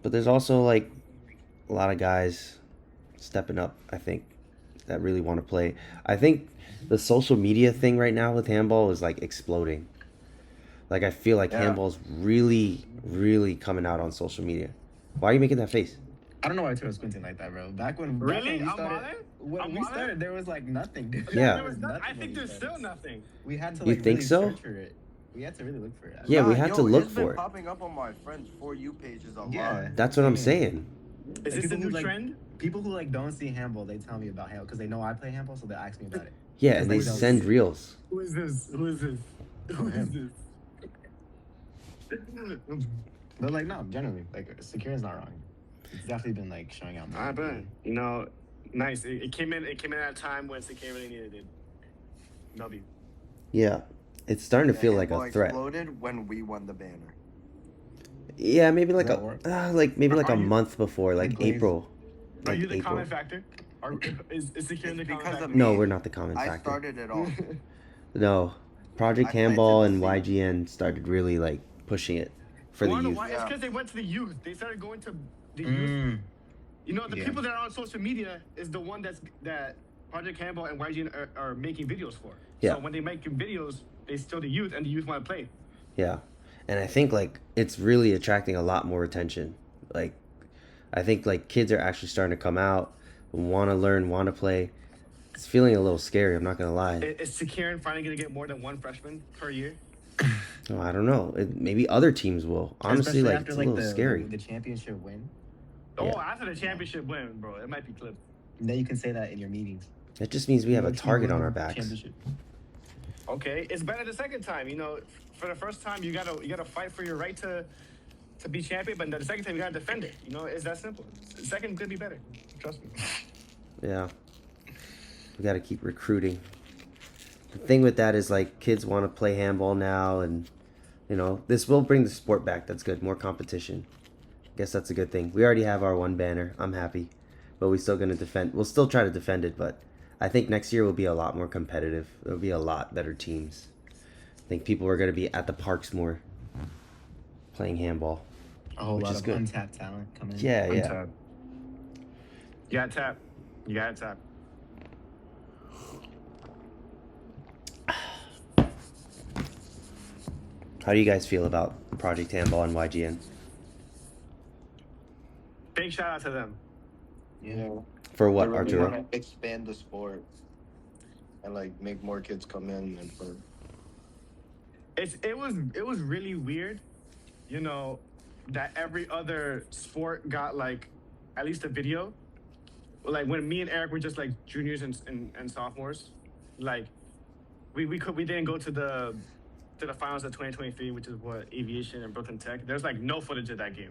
A: But there's also like a lot of guys stepping up, I think, that really want to play. I think the social media thing right now with handball is like exploding. Like I feel like
D: Yeah.
A: handball's really, really coming out on social media. Why are you making that face?
B: I don't know why Arturo was squinting like that, bro. Back when
C: Really?
B: we
C: I'm
B: started,
C: Wale?
B: when
C: I'm
B: we
C: Wale?
B: started, there was like nothing, dude.
A: Yeah.
C: There was
B: Nothing
C: I
B: when
C: think
B: we
C: there's
B: started.
C: still nothing.
B: We had to
A: You
B: like
A: think
B: really
A: so?
B: search for it. We had to really look for it.
A: Yeah, we had to look
D: it's been
A: for it.
D: popping up on my friends' For You pages a
B: Yeah.
D: lot.
A: That's what I'm saying.
C: Is
B: Like,
C: this the
B: people who,
C: new
B: like-
C: trend?
B: People who like don't see handball, they tell me about handball because they know I play handball, so they ask me about it.
A: Yeah,
B: It's
A: and they
B: like those-
A: send reels.
C: Who is this? Who is this? Who is this?
B: But like, no, generally, like, Sakira's not wrong. It's definitely been like showing out more.
C: I bet. You know, nice. It came in at a time when Sakira really needed it. W.
A: Yeah. It's starting to
D: Yeah,
A: feel like
D: handball
A: a threat.
D: exploded when we won the banner.
A: Yeah, maybe like
B: Does that work?
A: like a
C: Are you-
A: month before, like
B: Glaze.
A: April.
C: Are
A: Like
C: you the
A: April.
C: comment factor? Is Sakira in the
D: It's
C: comment
D: because
C: factor?
D: of
A: No,
D: me.
A: we're not the comment
D: I
A: factor.
D: started it all.
A: No. Project
D: I planted
A: Handball
D: the
A: and
D: seed.
A: YGN started really like pushing it for the
C: Why?
A: youth.
C: Why? It's
D: Yeah.
C: because they went to the youth. They started going to the youth.
B: Mm.
C: You know, the
B: Yeah.
C: people that are on social media is the one that Project Handball and YGN are making videos for.
A: Yeah.
C: So when they make videos, they still the youth, and the youth want to play.
A: Yeah. And I think like it's really attracting a lot more attention. Like I think like kids are actually starting to come out, want to learn, want to play. It's feeling a little scary, I'm not going to lie.
C: Is Securin finally going to get more than one freshman per year?
A: Oh, I don't know. Maybe other teams will. Honestly,
B: Especially
A: like
B: after
A: it's a little scary.
B: the championship win.
C: Oh,
A: Yeah.
C: after the championship win, bro, it might be clipped.
B: Then you can say that in your meetings.
A: That just means we have a
B: Low-key
A: target on
B: win
A: our backs.
B: championship.
C: Okay, it's better the second time. You know, for the first time, you gotta fight for your right to be champion, but the second time you gotta defend it. You know, it's that simple. The second could be better. Trust me.
A: Yeah. We got to keep recruiting. The thing with that is like kids want to play handball now, and you know, this will bring the sport back. That's good. More competition. I guess that's a good thing. We already have our one banner. I'm happy. But we're still going to defend. We'll still try to defend it, but I think next year will be a lot more competitive. There'll be a lot better teams. I think people are going to be at the parks more playing handball.
B: A whole
A: Which
B: lot
A: is
B: of
A: good.
B: untapped talent coming in.
A: Yeah, yeah.
C: Untap. You gotta tap. You gotta tap.
A: How do you guys feel about Project Handball and YGN?
C: Big shout out to them.
D: Yeah.
A: For what,
D: I really
A: Arturo?
D: wanna expand the sport and like make more kids come in and for
C: It was really weird, you know, that every other sport got like at least a video. Like when me and Eric were just like juniors and sophomores, like we didn't go to the finals of 2023, which is what aviation and Brooklyn Tech. There's like no footage of that game.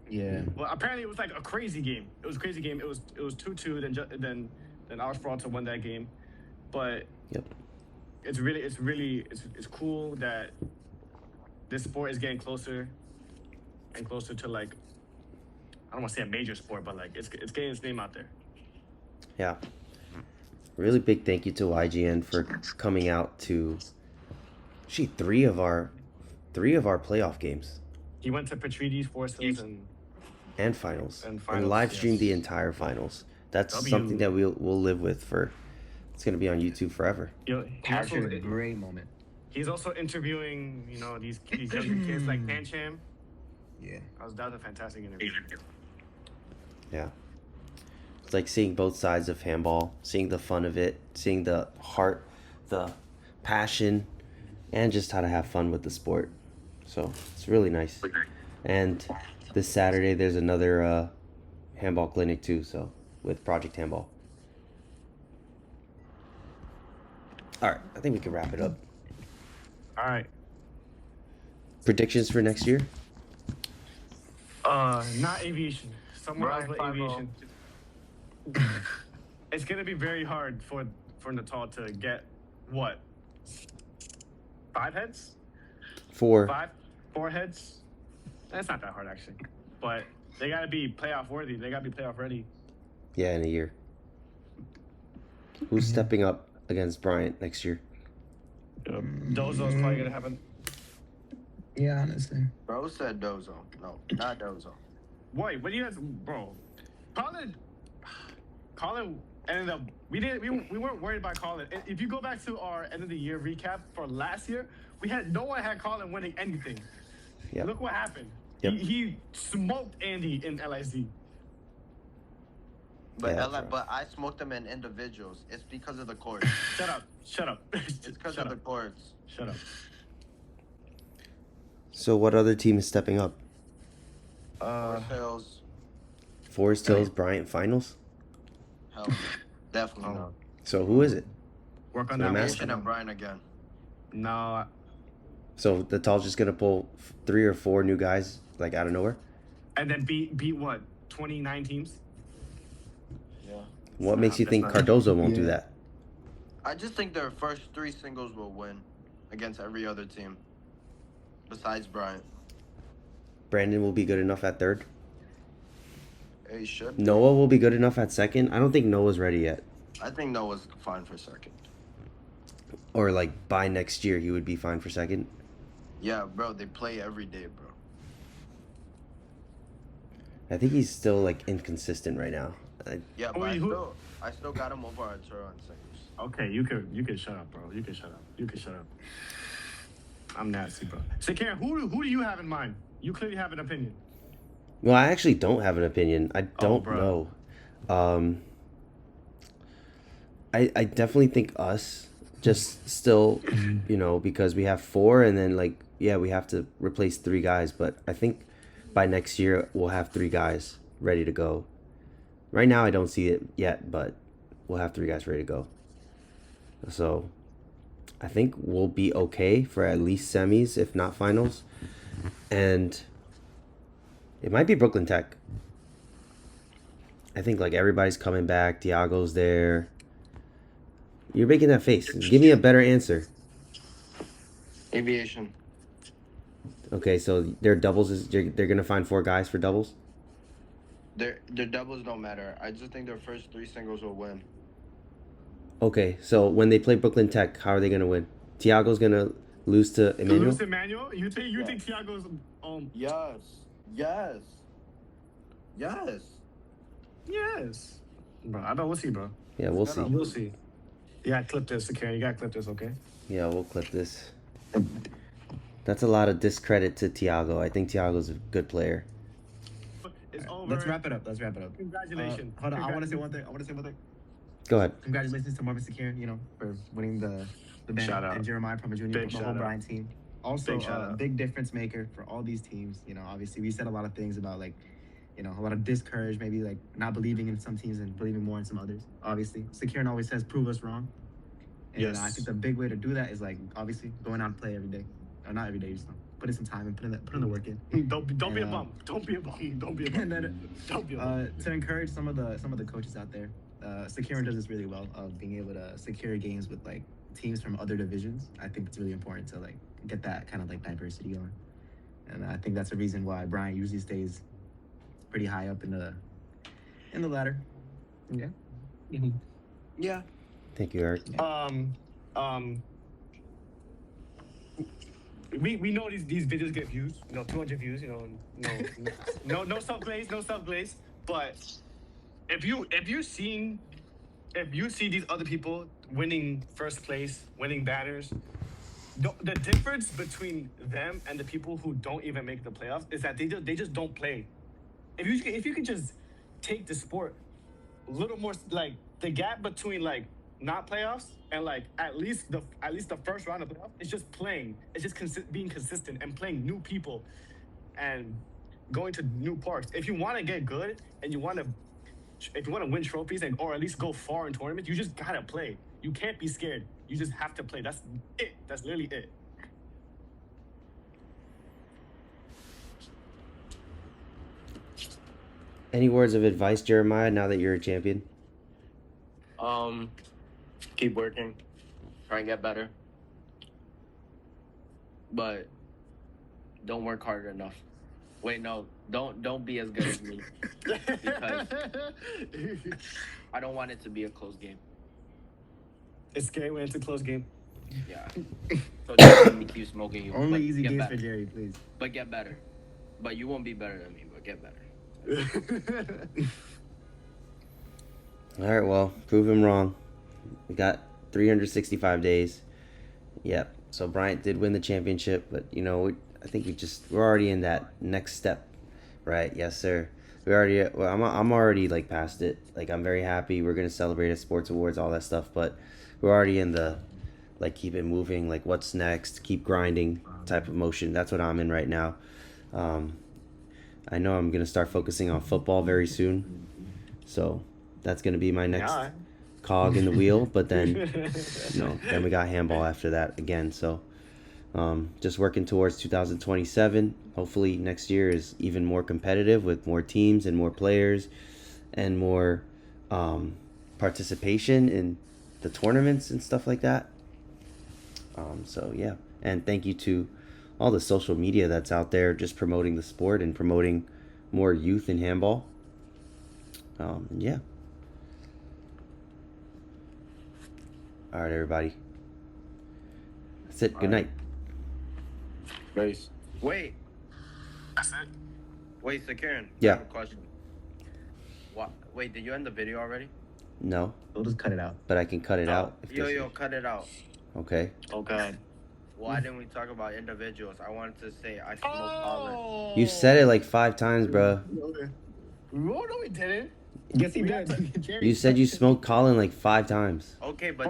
B: Yeah.
C: Well, apparently it was like a crazy game. It was a crazy game. It was 2-2. Then our Peralta won that game, but
A: Yep.
C: it's cool that this sport is getting closer and closer to like, I don't want to say a major sport, but like it's getting its name out there.
A: Yeah. Really big thank you to YGN for coming out to actually three of our playoff games
C: He went to Petrides, Forest Hills,
A: and finals
C: And
A: and
C: finals,
A: live streamed
C: yes.
A: the entire finals. That's
C: W.
A: something that we'll live with for. It's gonna be on YouTube forever.
B: Captured a great moment.
C: He's also interviewing, you know, these younger kids like Pancham.
B: Yeah.
C: That was a fantastic interview.
A: Yeah. It's like seeing both sides of handball, seeing the fun of it, seeing the heart, the passion, and just how to have fun with the sport. So it's really nice. And this Saturday there's another handball clinic too, so with Project Handball. All right, I think we can wrap it up.
C: All right.
D: predictions for next year?
C: Not aviation. Somewhere else but
D: Bryant, 5-0.
C: aviation. It's gonna be very hard for Natal to get what? 5 heads?
A: 4.
C: 4 heads? That's not that hard actually. But they gotta be playoff worthy. They gotta be playoff ready.
A: Yeah, in a year. Who's stepping up against Bryant next year?
C: Dozo's probably gonna have a.
B: Yeah, honestly.
D: Bro said Dozo. No, not Dozo.
C: Boy, what do you guys, bro? Colin ended up. We weren't worried about Colin. If you go back to our end of the year recap for last year, no one had Colin winning anything.
A: Yep.
C: Look what happened.
A: Yep.
C: He smoked Andy in LIC.
D: But
A: Yeah, bro.
D: but I smoked them in individuals. It's because of the courts.
C: Shut up. Shut up.
D: It's because of the courts.
C: Shut up.
A: So what other team is stepping up?
D: Forest Hills,
A: Forest Hills Bryant finals?
D: hell, no. Definitely
C: Oh.
D: not.
A: So who is it?
C: Work on
A: So
C: that.
A: I'm
C: one.
A: asking-
D: Nation and Brian again.
C: No.
A: So Natal's just gonna pull 3 or 4 new guys like out of nowhere?
C: And then beat what? 29 teams?
D: Yeah.
A: What makes you
C: That's
A: think
C: not-
A: Cardozo won't do
B: Yeah.
A: that?
D: I just think their first 3 singles will win against every other team besides Bryant.
A: Brandon will be good enough at 3rd.
D: He should.
A: Noah will be good enough at 2nd. I don't think Noah's ready yet.
D: I think Noah's fine for 2nd.
A: Or like by next year he would be fine for 2nd.
D: Yeah, bro, they play every day, bro.
A: I think he's still like inconsistent right now.
D: Yeah,
C: Who
D: but
C: you-
D: I still got him over Arturo on singles.
C: Okay, you could shut up, bro. You could shut up. You could shut up. I'm nasty, bro. Shakira, who do you have in mind? You clearly have an opinion.
A: Well, I actually don't have an opinion. I don't
C: bro.
A: know. I definitely think us just still, because we have 4 and then like we have to replace 3 guys, but I think by next year we'll have 3 guys ready to go. Right now I don't see it yet, but we'll have 3 guys ready to go. So I think we'll be okay for at least semis, if not finals. And it might be Brooklyn Tech. I think like everybody's coming back. Tiago's there. You're making that face. Give me a better answer.
D: Aviation.
A: Okay, so their doubles is they're gonna find 4 guys for doubles.
D: Their doubles don't matter. I just think their first 3 singles will win.
A: Okay, so when they play Brooklyn Tech, how are they gonna win? Tiago's gonna lose to Emmanuel.
C: Lose Emmanuel? You think Thiago's
D: Yes. Yes. Yes.
C: yes. Bro, I bet we'll see, bro.
A: Yeah, we'll see.
C: We'll see. You gotta clip this, Shakira. You gotta clip this, okay?
A: Yeah, we'll clip this. That's a lot of discredit to Tiago. I think Tiago's a good player.
C: It's over.
B: Let's wrap it up.
C: Congratulations.
B: Hold on. I want to say one thing.
A: Go ahead.
B: Congratulations to Marvin Secure, for winning the band,
C: Shout out.
B: and Jeremiah Proma Jr.
C: Big
B: the
C: shout
B: whole
C: out.
B: Bryant team. Also,
C: Big shout out.
B: big difference maker for all these teams. Obviously we said a lot of things about like, a lot of discourage, maybe like not believing in some teams and believing more in some others. Obviously, Secure always says prove us wrong. And
C: Yes.
B: I think the big way to do that is like obviously going out and play every day, or not every day, just put in some time and put in the work in.
C: Don't be a
B: And,
C: bum. Don't be a bum. Don't be a bum.
B: And then
C: Don't be a bum.
B: to encourage some of the coaches out there, Secure does this really well of being able to secure games with like teams from other divisions. I think it's really important to like get that kind of like diversity going, and I think that's the reason why Bryant usually stays pretty high up in the ladder. Yeah.
D: Yeah.
A: Thank you, Eric.
C: We know these videos get views, 200 views, no self glaze. But if you see these other people winning first place, winning banners, the difference between them and the people who don't even make the playoffs is that they just don't play. If you could just take the sport a little more, like the gap between like not playoffs and like at least the first round of playoffs, it's just playing. It's just being consistent and playing new people and going to new parks. If you want to get good and if you want to win trophies or at least go far in tournaments, you just gotta play. You can't be scared. You just have to play. That's it. That's literally it.
A: Any words of advice, Jeremiah, now that you're a champion?
D: Keep working. Try and get better. But don't work hard enough. Wait, no, don't be as good as me. Because I don't want it to be a close game.
C: It's scary when it's a close game.
D: Yeah. So just let me keep smoking you.
B: Only
D: but
B: easy
D: get
B: games
D: better.
B: for Jerry, please.
D: But get better. But you won't be better than me, but get better.
A: All right, well, prove him wrong. We got 365 days. Yep. So Bryant did win the championship, but I think we're already in that next step, right? Yes, sir. I'm already like past it. Like I'm very happy. We're gonna celebrate at sports awards, all that stuff, but we're already in the like keep it moving, like what's next, keep grinding type of motion. That's what I'm in right now. I know I'm gonna start focusing on football very soon, so that's gonna be my next cog in the wheel. But then, then we got handball after that again. So, just working towards 2027. Hopefully next year is even more competitive with more teams and more players, and more participation in the tournaments and stuff like that. So yeah, and thank you to all the social media that's out there just promoting the sport and promoting more youth in handball. Yeah. All right, everybody. That's it. Good night.
D: Nice. Wait.
C: That's it.
D: Wait, Sakirin.
A: Yeah.
D: I have a question. What? Wait, did you end the video already?
A: No,
B: We'll just cut it out.
A: but I can cut it out. If
D: Yo,
A: this
D: yo, cut it out.
A: Okay.
B: Oh God.
D: Why didn't we talk about individuals? I wanted to say I smoke Holland.
A: You said it like 5 times, bro.
C: No, we didn't.
B: Yes, he did.
A: You said you smoked Colin like 5 times.
D: Okay, but